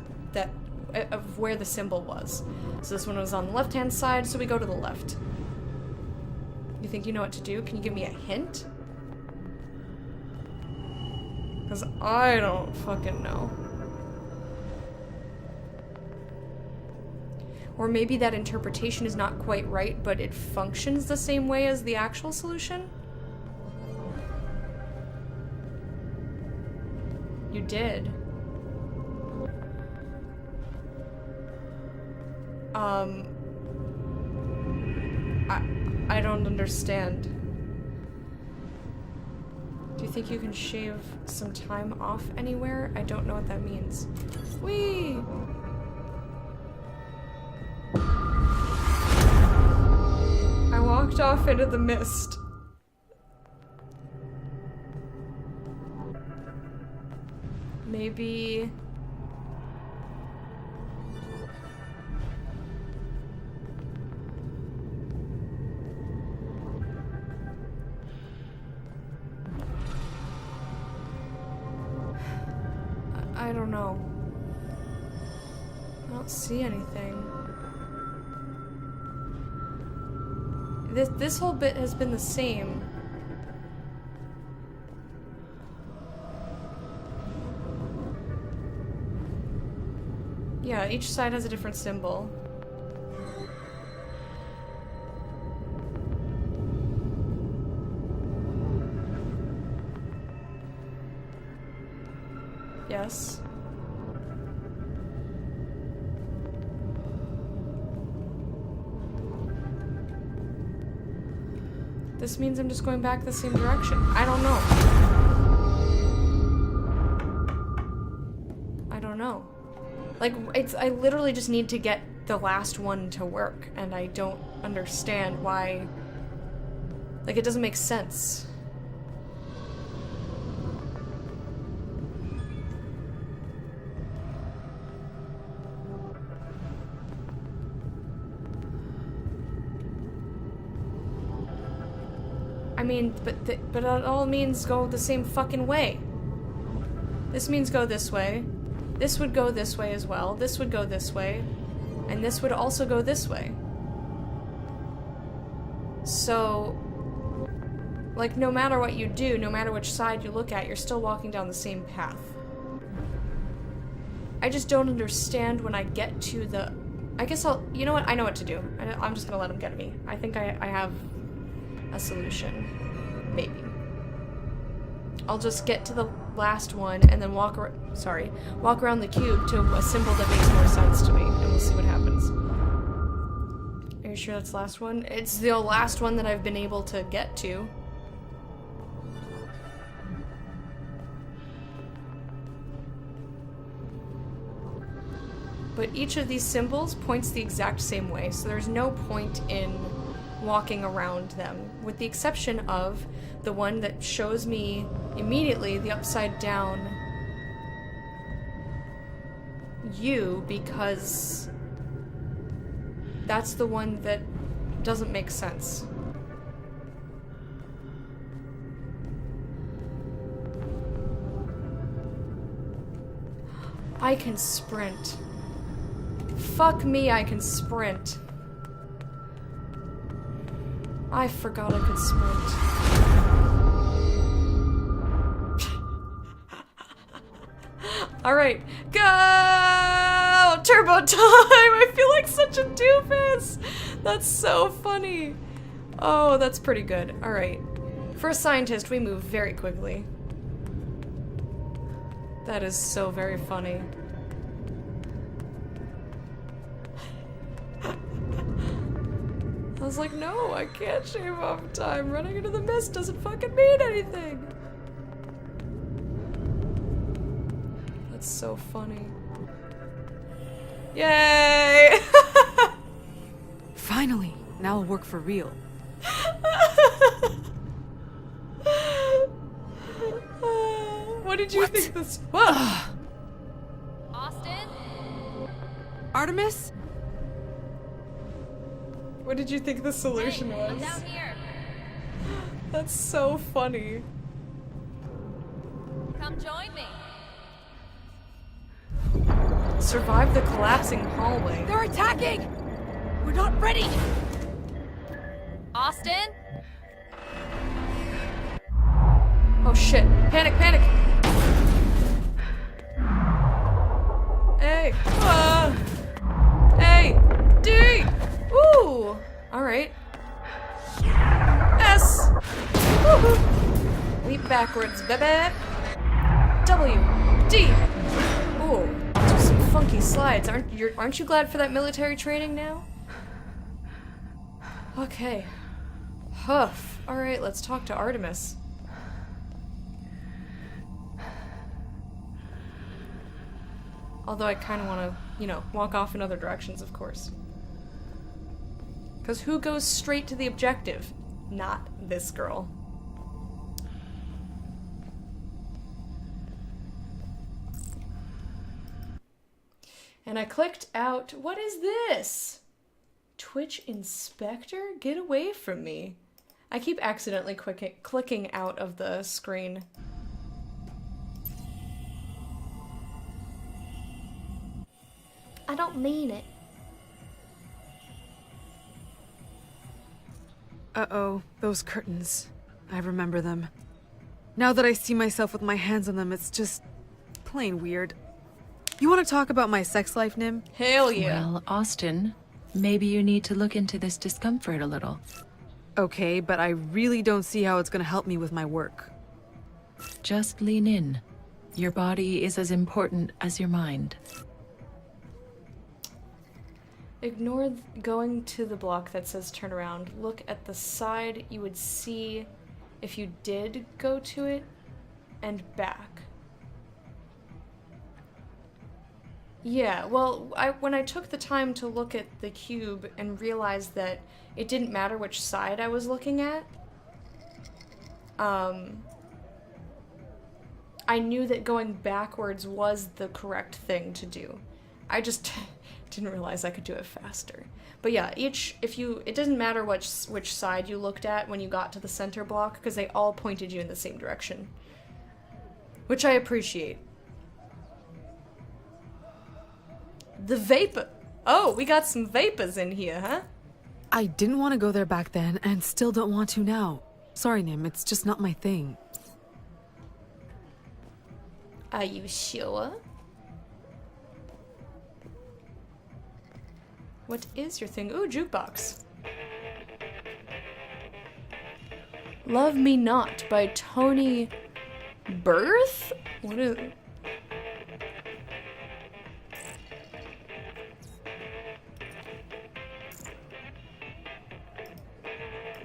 of where the symbol was. So this one was on the left-hand side, so we go to the left. You think you know what to do? Can you give me a hint? Because I don't fucking know. Or maybe that interpretation is not quite right, but it functions the same way as the actual solution? You did. I don't understand. Do you think you can shave some time off anywhere? I don't know what that means. Whee! I walked off into the mist. Maybe... I don't know. I don't see anything. This whole bit has been the same. Yeah, each side has a different symbol. Yes. This means I'm just going back the same direction. I don't know. I don't know. Like, I literally just need to get the last one to work, and I don't understand why. Like, it doesn't make sense. I mean, but it all means go the same fucking way. This means go this way. This would go this way as well. This would go this way. And this would also go this way. So, like, no matter what you do, no matter which side you look at, you're still walking down the same path. I just don't understand when I get to the... I guess you know what? I know what to do. I'm just gonna let him get me. I think I have a solution. Maybe. I'll just get to the last one and then walk around the cube to a symbol that makes more sense to me, and we'll see what happens. Are you sure that's the last one? It's the last one that I've been able to get to. But each of these symbols points the exact same way, so there's no point in walking around them, with the exception of the one that shows me immediately the upside down U, because that's the one that doesn't make sense. I can sprint. Fuck me, I can sprint. I forgot I could sprint. Alright, go! Turbo time! I feel like such a doofus! That's so funny. Oh, that's pretty good. Alright. For a scientist, we move very quickly. That is so very funny. I was like, no, I can't shave off time. Running into the mist doesn't fucking mean anything. That's so funny. Yay! Finally! Now I'll work for real. What did you think this was? Austin? Artemis? What did you think the solution was? Down here. That's so funny. Come join me. Survive the collapsing hallway. They're attacking! We're not ready! Austin? Oh shit. Panic, panic! A. A. D! Ooh! Alright. S! Woohoo! Leap backwards, baby! W. D! Ooh. Do some funky slides. Aren't you glad for that military training now? Okay. Huff. Alright, let's talk to Artemis. Although I kind of want to, you know, walk off in other directions, of course. Because who goes straight to the objective? Not this girl. And I clicked out, what is this? Twitch Inspector? Get away from me. I keep accidentally clicking out of the screen. I don't mean it. Uh-oh, those curtains. I remember them. Now that I see myself with my hands on them, it's just plain weird. You want to talk about my sex life, Nim? Hell yeah. Well, Austin, maybe you need to look into this discomfort a little. Okay, but I really don't see how it's gonna help me with my work. Just lean in. Your body is as important as your mind. Ignore going to the block that says turn around. Look at the side you would see if you did go to it, and back. Yeah, well, when I took the time to look at the cube and realized that it didn't matter which side I was looking at, I knew that going backwards was the correct thing to do. I just didn't realize I could do it faster. But yeah, it doesn't matter which side you looked at when you got to the center block, because they all pointed you in the same direction. Which I appreciate. The vapor. Oh, we got some vapors in here, huh? I didn't want to go there back then, and still don't want to now. Sorry, Nim, it's just not my thing. Are you sure? What is your thing? Ooh, jukebox. Love Me Not by Tony Birth? What is...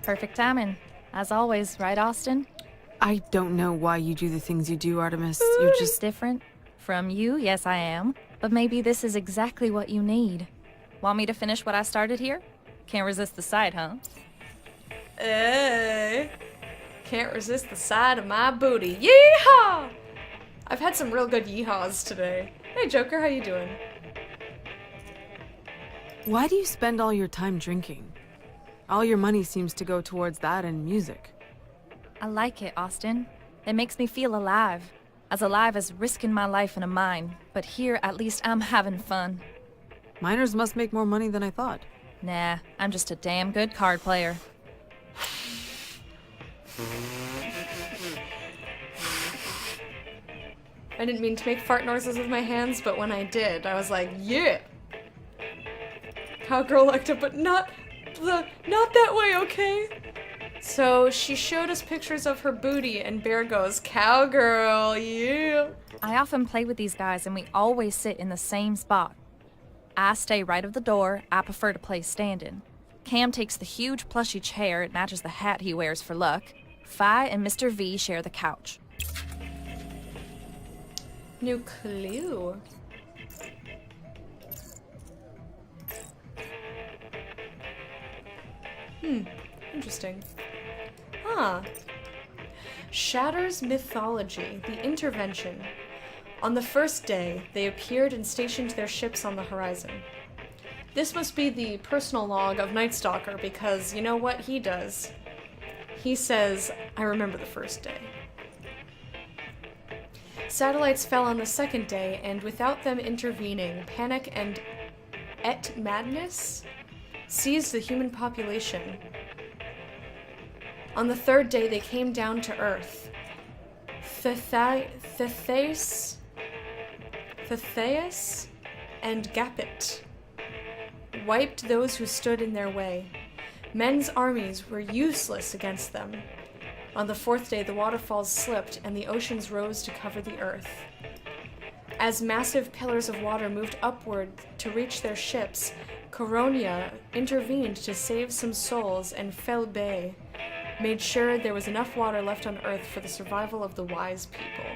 Perfect timing. As always, right, Austin? I don't know why you do the things you do, Artemis. You're just... Different from you, yes I am. But maybe this is exactly what you need. Want me to finish what I started here? Can't resist the sight, huh? Hey. Can't resist the sight of my booty. Yeehaw! I've had some real good yeehaws today. Hey Joker, how you doing? Why do you spend all your time drinking? All your money seems to go towards that and music. I like it, Austin. It makes me feel alive. As alive as risking my life in a mine. But here, at least I'm having fun. Miners must make more money than I thought. Nah, I'm just a damn good card player. I didn't mean to make fart noises with my hands, but when I did, I was like, yeah! Cowgirl like it, but not that way, okay? So she showed us pictures of her booty, and Bear goes, cowgirl, yeah! I often play with these guys, and we always sit in the same spot. I stay right of the door. I prefer to play standing. Cam takes the huge plushy chair. It matches the hat he wears for luck. Fi and Mr. V share the couch. New clue. Interesting. Huh. Shatter's mythology, the intervention. On the first day, they appeared and stationed their ships on the horizon. This must be the personal log of Night Stalker, because you know what he does? He says, I remember the first day. Satellites fell on the second day, and without them intervening, panic and madness seized the human population. On the third day, they came down to Earth. Thetheus and Gapit wiped those who stood in their way. Men's armies were useless against them. On the fourth day, the waterfalls slipped and the oceans rose to cover the earth. As massive pillars of water moved upward to reach their ships, Coronia intervened to save some souls, and Felbe made sure there was enough water left on Earth for the survival of the wise people.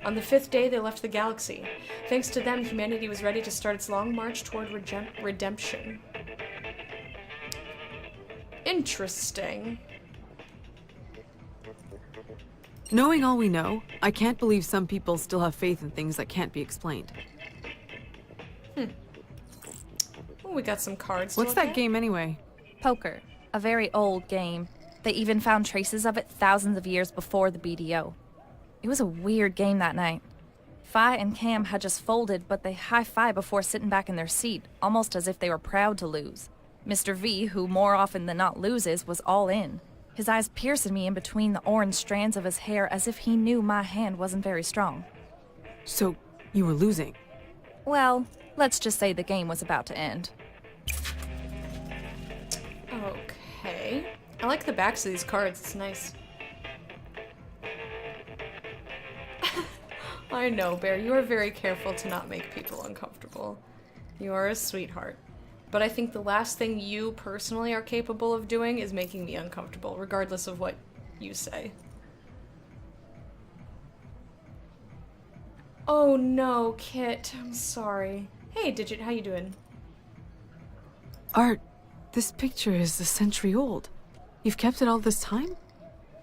On the fifth day, they left the galaxy. Thanks to them, humanity was ready to start its long march toward redemption. Interesting. Knowing all we know, I can't believe some people still have faith in things that can't be explained. Oh, we got some cards to What's look that at. game anyway? Poker. A very old game. They even found traces of it thousands of years before the BDO. It was a weird game that night. Fi and Cam had just folded, but they high-fived before sitting back in their seat, almost as if they were proud to lose. Mr. V, who more often than not loses, was all in. His eyes piercing me in between the orange strands of his hair as if he knew my hand wasn't very strong. So, you were losing? Well, let's just say the game was about to end. Okay. I like the backs of these cards. It's nice. I know, Bear. You are very careful to not make people uncomfortable. You are a sweetheart. But I think the last thing you personally are capable of doing is making me uncomfortable, regardless of what you say. Oh no, Kit. I'm sorry. Hey, Digit, how you doing? Art, this picture is a century old. You've kept it all this time?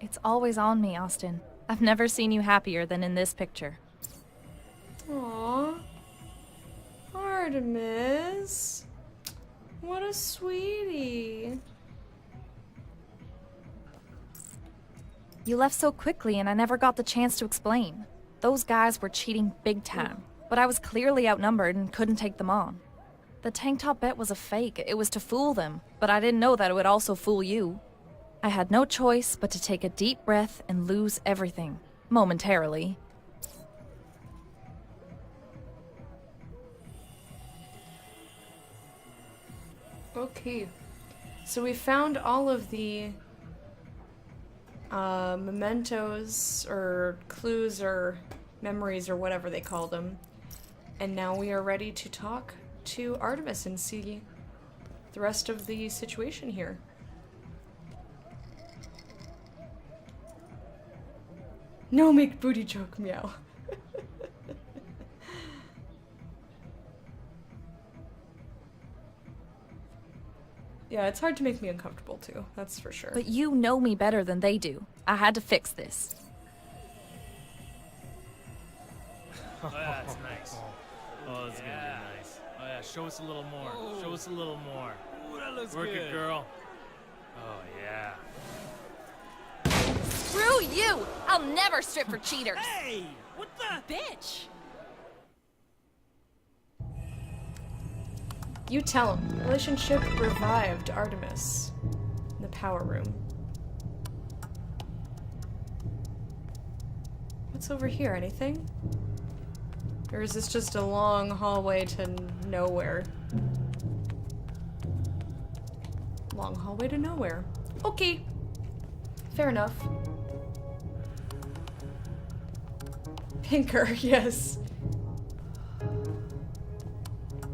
It's always on me, Austin. I've never seen you happier than in this picture. Aww. Artemis. What a sweetie. You left so quickly and I never got the chance to explain. Those guys were cheating big time, but I was clearly outnumbered and couldn't take them on. The tank top bet was a fake. It was to fool them, but I didn't know that it would also fool you. I had no choice but to take a deep breath and lose everything, momentarily. Okay. So we found all of the mementos or clues or memories or whatever they call them. And now we are ready to talk to Artemis and see the rest of the situation here. No make booty joke, meow. Yeah, it's hard to make me uncomfortable too, that's for sure. But you know me better than they do. I had to fix this. Oh, that's nice. Oh, that's gonna be nice. Oh yeah, show us a little more. Show us a little more. Ooh, that looks Work good. it, girl. Oh yeah. Screw you! I'll never strip for cheaters! Hey, what the? Bitch! You tell him. Relationship revived Artemis in the power room. What's over here? Anything? Or is this just a long hallway to nowhere? Long hallway to nowhere. Okay. Fair enough. Pinker, yes.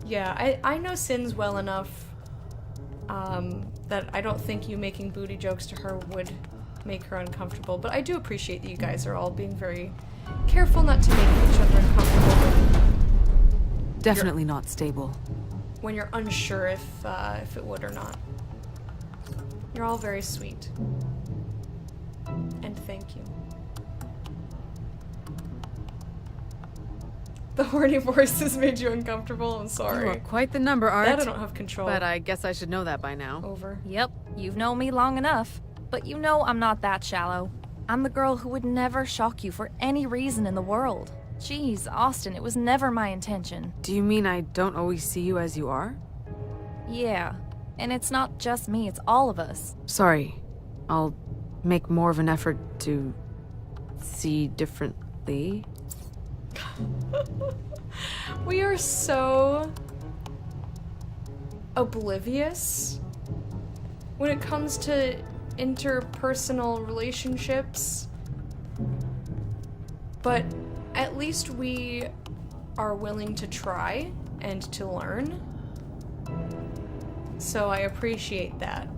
Yeah, I know Sins well enough that I don't think you making booty jokes to her would make her uncomfortable, but I do appreciate that you guys are all being very careful not to make each other uncomfortable Definitely not stable. when you're unsure if it would or not. You're all very sweet. And thank you. The horny voices made you uncomfortable. I'm You are sorry. quite the number, Art. That I don't have control But I guess I should know that by now. over. Yep, you've known me long enough. But you know I'm not that shallow. I'm the girl who would never shock you for any reason in the world. Jeez, Austin, it was never my intention. Do you mean I don't always see you as you are? Yeah, and it's not just me, it's all of us. Sorry. I'll make more of an effort to see differently. We are so oblivious when it comes to interpersonal relationships. But at least we are willing to try and to learn. So I appreciate that.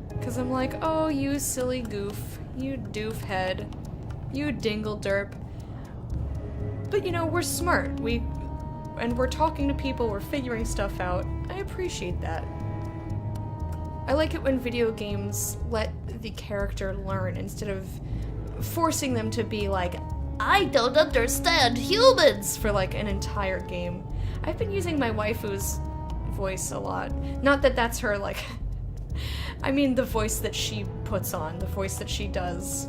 Because I'm like, oh, you silly goof, you doof head, you dingle derp. But you know, we're smart. And we're talking to people, we're figuring stuff out. I appreciate that. I like it when video games let the character learn instead of forcing them to be like, I don't understand humans for like an entire game. I've been using my waifu's voice a lot. Not that that's her like, I mean the voice that she puts on, the voice that she does.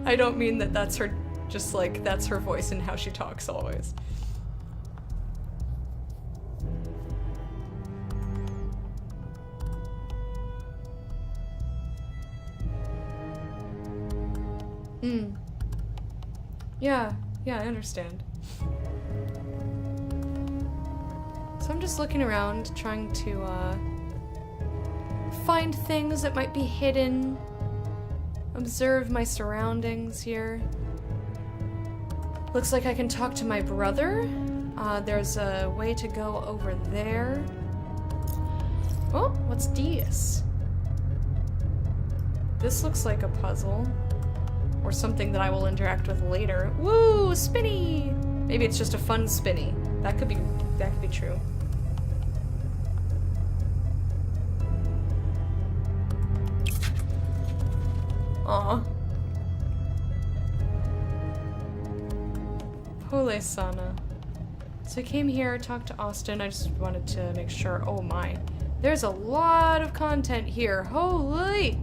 I don't mean that that's her, just like that's her voice and how she talks always. Yeah, I understand. So I'm just looking around, trying to, find things that might be hidden, observe my surroundings here. Looks like I can talk to my brother. There's a way to go over there. Oh, what's this? This looks like a puzzle. Or something that I will interact with later. Woo, spinny! Maybe it's just a fun spinny. That could be true. Aw. Pole Sana. So I came here, talked to Austin. I just wanted to make sure. Oh my. There's a lot of content here. Holy!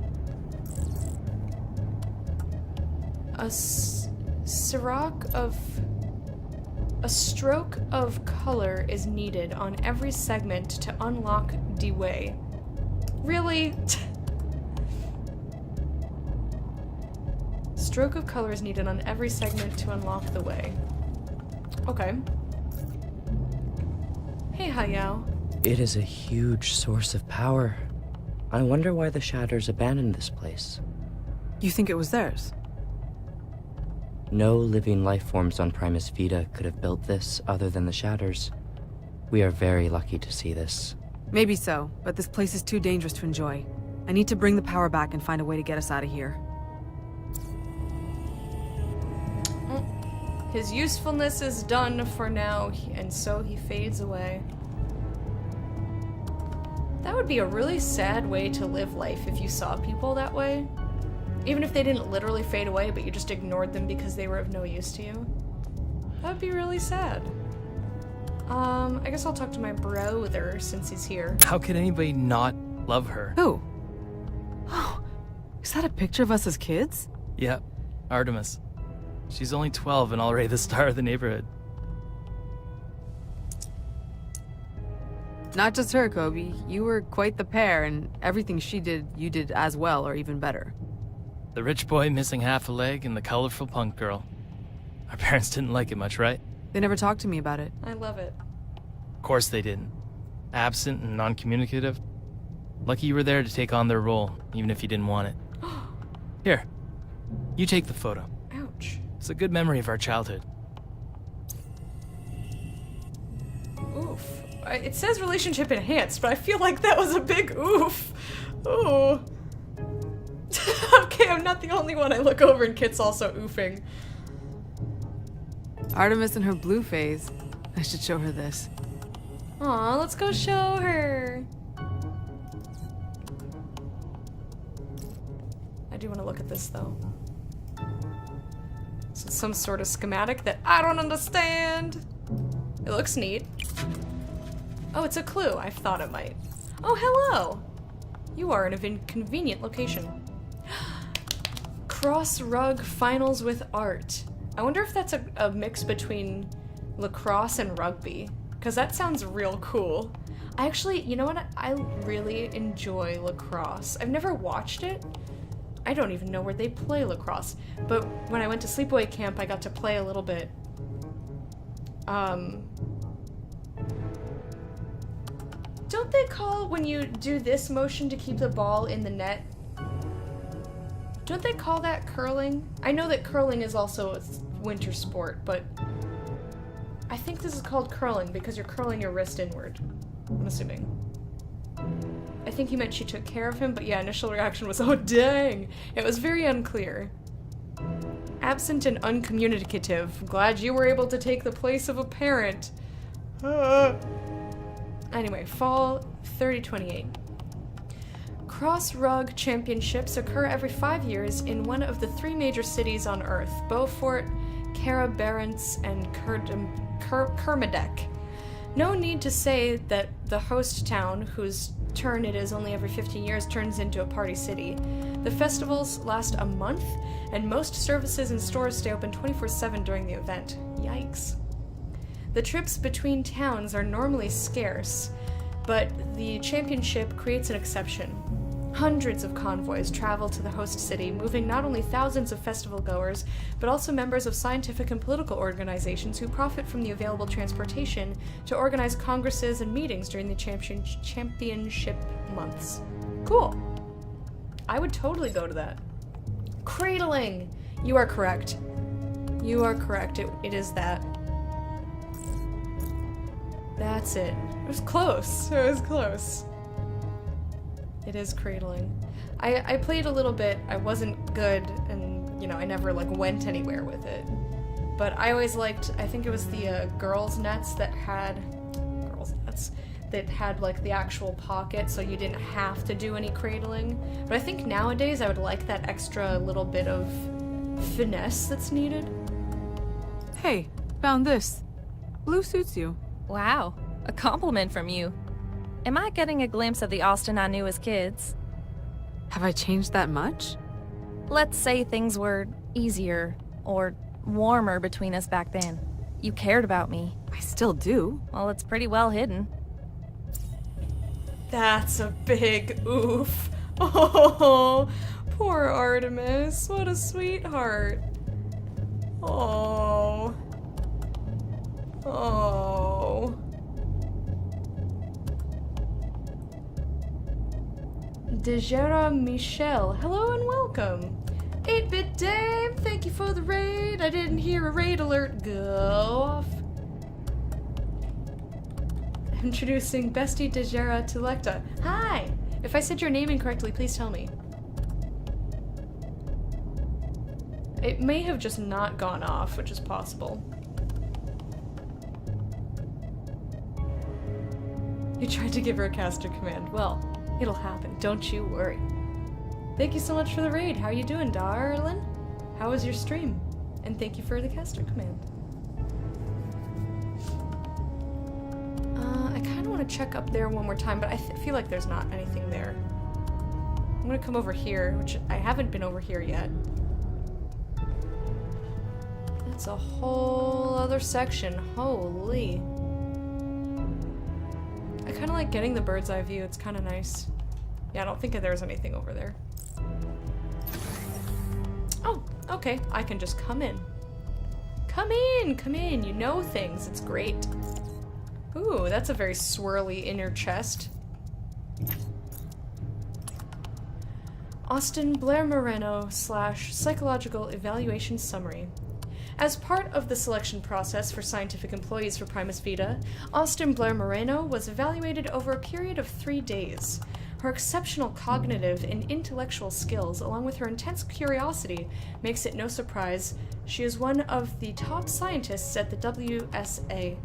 A stroke of color is needed on every segment to unlock the way. Really? Stroke of color is needed on every segment to unlock the way. Okay. Hey, Hayao. It is a huge source of power. I wonder why the Shatters abandoned this place. You think it was theirs? No living life forms on Primus Vita could have built this other than the Shatters. We are very lucky to see this. Maybe so, but this place is too dangerous to enjoy. I need to bring the power back and find a way to get us out of here. His usefulness is done for now, and so he fades away. That would be a really sad way to live life if you saw people that way. Even if they didn't literally fade away, but you just ignored them because they were of no use to you. That would be really sad. I guess I'll talk to my brother since he's here. How could anybody not love her? Who? Oh, is that a picture of us as kids? Yep, Artemis. She's only 12 and already the star of the neighborhood. Not just her, Kobe. You were quite the pair, and everything she did, you did as well, or even better. The rich boy missing half a leg and the colorful punk girl. Our parents didn't like it much, right? They never talked to me about it. I love it. Of course they didn't. Absent and non-communicative. Lucky you were there to take on their role, even if you didn't want it. Here, you take the photo. Ouch. It's a good memory of our childhood. Oof. It says relationship enhanced, but I feel like that was a big oof. Ooh. Okay, I'm not the only one. I look over and Kit's also oofing. Artemis in her blue phase. I should show her this. Aw, let's go show her. I do want to look at this though. So it's some sort of schematic that I don't understand. It looks neat. Oh, it's a clue. I thought it might. Oh, hello! You are in a convenient location. Cross rug finals with art. I wonder if that's a mix between lacrosse and rugby, because that sounds real cool. I actually, you know what? I really enjoy lacrosse. I've never watched it. I don't even know where they play lacrosse. But when I went to sleepaway camp, I got to play a little bit. Don't they call when you do this motion to keep the ball in the net? Don't they call that curling? I know that curling is also a winter sport, but I think this is called curling because you're curling your wrist inward. I'm assuming. I think you meant she took care of him, but yeah, initial reaction was, oh dang! It was very unclear. Absent and uncommunicative. Glad you were able to take the place of a parent. Anyway, fall 3028. Cross Rug Championships occur every 5 years in one of the 3 major cities on Earth, Beaufort, Carabasance, and Kermadec. No need to say that the host town, whose turn it is only every 15 years, turns into a party city. The festivals last a month, and most services and stores stay open 24/7 during the event. Yikes. The trips between towns are normally scarce, but the championship creates an exception. Hundreds of convoys travel to the host city, moving not only thousands of festival goers, but also members of scientific and political organizations who profit from the available transportation to organize congresses and meetings during the championship months. Cool. I would totally go to that. Cradling! You are correct. You are correct. It is that. That's it. It was close. It was close. It is cradling. I played a little bit. I wasn't good, and, you know, I never, like, went anywhere with it. But I always liked, I think it was the girls' nets that had... like, the actual pocket, so you didn't have to do any cradling. But I think nowadays I would like that extra little bit of finesse that's needed. Hey, found this. Blue suits you. Wow, a compliment from you. Am I getting a glimpse of the Austin I knew as kids? Have I changed that much? Let's say things were easier or warmer between us back then. You cared about me. I still do. Well, it's pretty well hidden. That's a big oof. Oh, poor Artemis. What a sweetheart. Oh. Oh. Dejera Michelle, hello and welcome. 8-Bit Dame, thank you for the raid. I didn't hear a raid alert go off. Introducing Bestie Dejera Telecta. Hi! If I said your name incorrectly, please tell me. It may have just not gone off, which is possible. You tried to give her a caster command. Well, it'll happen, don't you worry. Thank you so much for the raid. How are you doing, darling? How was your stream? And thank you for the caster command. I kind of want to check up there one more time, but I feel like there's not anything there. I'm gonna come over here, which I haven't been over here yet. That's a whole other section. Holy. I kind of like getting the bird's eye view. It's kind of nice. Yeah, I don't think there's anything over there. Oh, okay. I can just come in. Come in! Come in! You know things. It's great. Ooh, that's a very swirly inner chest. Austin Blair Moreno / Psychological Evaluation Summary. As part of the selection process for scientific employees for Primus Vita, Austin Blair Moreno was evaluated over a period of 3 days. Her exceptional cognitive and intellectual skills, along with her intense curiosity, makes it no surprise she is one of the top scientists at the WSA.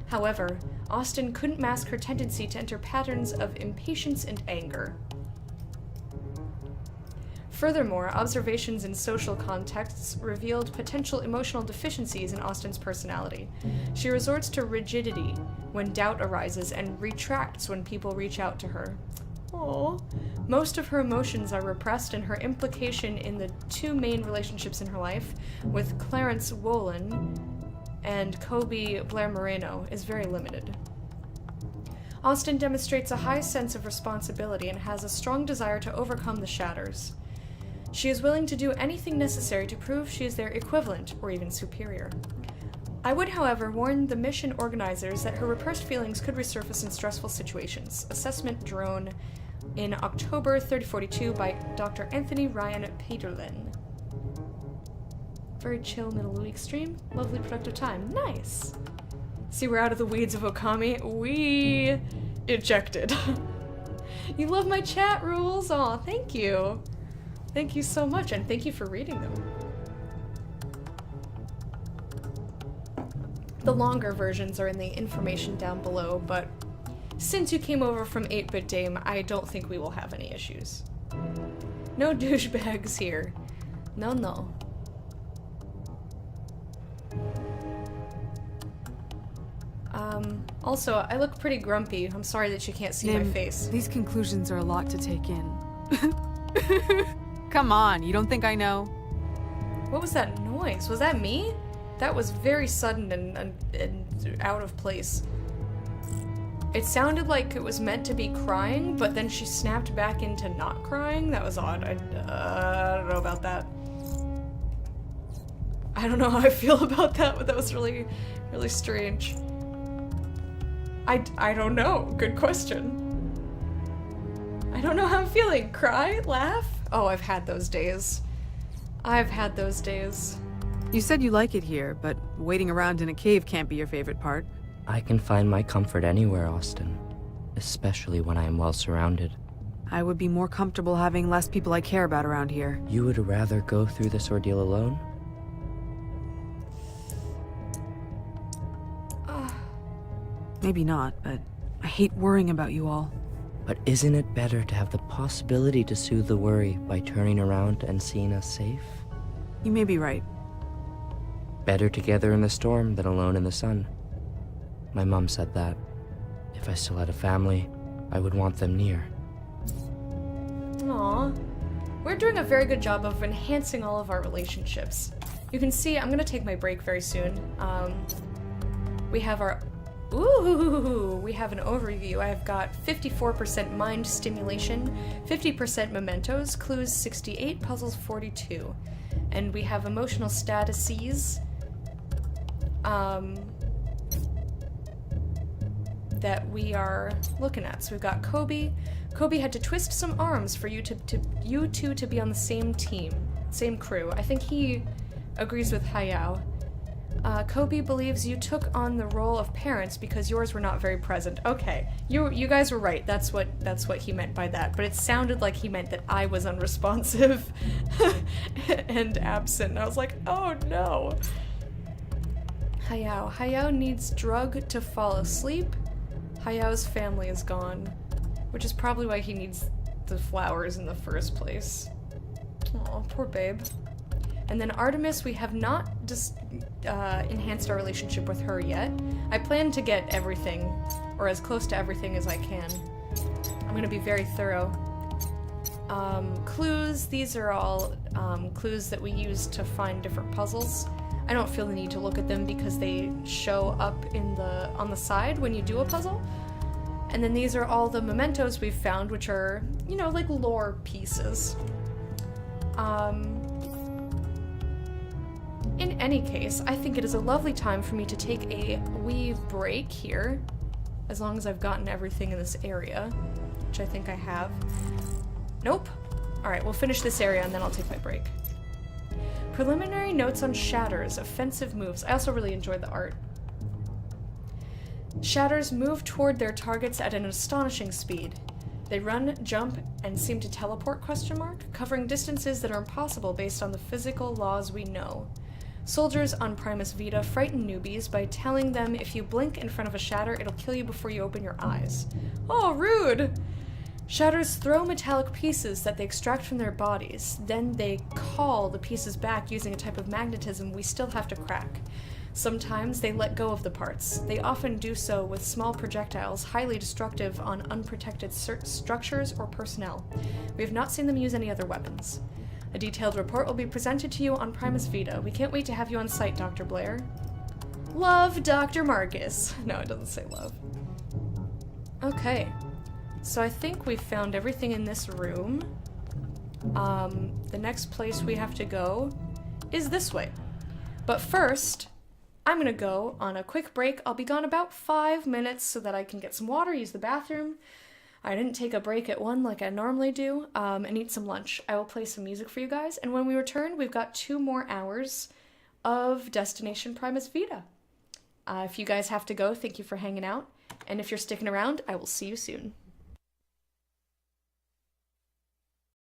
However, Austin couldn't mask her tendency to enter patterns of impatience and anger. Furthermore, observations in social contexts revealed potential emotional deficiencies in Austin's personality. She resorts to rigidity when doubt arises and retracts when people reach out to her. Aww. Most of her emotions are repressed, and her implication in the two main relationships in her life, with Clarence Wolin and Kobe Blair Moreno, is very limited. Austin demonstrates a high sense of responsibility and has a strong desire to overcome the shatters. She is willing to do anything necessary to prove she is their equivalent or even superior. I would, however, warn the mission organizers that her repressed feelings could resurface in stressful situations. Assessment drone in October 3042 by Dr. Anthony Ryan Peterlin. Very chill middle of the week stream. Lovely productive time. Nice! See, we're out of the weeds of Okami. We ejected. You love my chat rules? Aw, thank you. Thank you so much, and thank you for reading them. The longer versions are in the information down below, but since you came over from 8-Bit Dame, I don't think we will have any issues. No douchebags here. No, no. Also, I look pretty grumpy. I'm sorry that you can't see my face. These conclusions are a lot to take in. Come on, you don't think I know? What was that noise? Was that me? That was very sudden and out of place. It sounded like it was meant to be crying, but then she snapped back into not crying. That was odd. I don't know about that. I don't know how I feel about that, but that was really, really strange. I don't know. Good question. I don't know how I'm feeling. Cry? Laugh? Oh, I've had those days. I've had those days. You said you like it here, but waiting around in a cave can't be your favorite part. I can find my comfort anywhere, Austin. Especially when I am well surrounded. I would be more comfortable having less people I care about around here. You would rather go through this ordeal alone? Maybe not, but I hate worrying about you all. But isn't it better to have the possibility to soothe the worry by turning around and seeing us safe? You may be right. Better together in the storm than alone in the sun. My mom said that. If I still had a family, I would want them near. Aww. We're doing a very good job of enhancing all of our relationships. You can see, I'm gonna take my break very soon. We have our... Ooh, we have an overview. I've got 54% mind stimulation, 50% mementos, clues 68, puzzles 42. And we have emotional statuses that we are looking at. So we've got Kobe. Kobe had to twist some arms for you two to be on the same team, same crew. I think he agrees with Hayao. Kobe believes you took on the role of parents because yours were not very present. Okay, you guys were right. That's what he meant by that. But it sounded like he meant that I was unresponsive and absent. And I was like, oh no. Hayao needs drug to fall asleep. Hayao's family is gone, which is probably why he needs the flowers in the first place. Oh, poor babe. And then Artemis, we have not just enhanced our relationship with her yet. I plan to get everything, or as close to everything as I can. I'm gonna be very thorough. Clues, these are all clues that we use to find different puzzles. I don't feel the need to look at them because they show up on the side when you do a puzzle. And then these are all the mementos we've found, which are, you know, like lore pieces. In any case, I think it is a lovely time for me to take a wee break here, as long as I've gotten everything in this area, which I think I have. Nope. Alright, we'll finish this area and then I'll take my break. Preliminary notes on shatters, offensive moves. I also really enjoyed the art. Shatters move toward their targets at an astonishing speed. They run, jump, and seem to teleport, ? Covering distances that are impossible based on the physical laws we know. Soldiers on Primus Vita frighten newbies by telling them if you blink in front of a shatter, it'll kill you before you open your eyes. Oh, rude! Shatters throw metallic pieces that they extract from their bodies. Then they call the pieces back using a type of magnetism we still have to crack. Sometimes they let go of the parts. They often do so with small projectiles, highly destructive on unprotected structures or personnel. We have not seen them use any other weapons. A detailed report will be presented to you on Primus Vita. We can't wait to have you on site, Dr. Blair. Love, Dr. Marcus. No, it doesn't say love. Okay. So I think we've found everything in this room. The next place we have to go is this way. But first, I'm gonna go on a quick break. I'll be gone about 5 minutes so that I can get some water, use the bathroom. I didn't take a break at 1 like I normally do, and eat some lunch. I will play some music for you guys, and when we return, we've got 2 more hours of Destination Primus Vita. If you guys have to go, thank you for hanging out, and if you're sticking around, I will see you soon.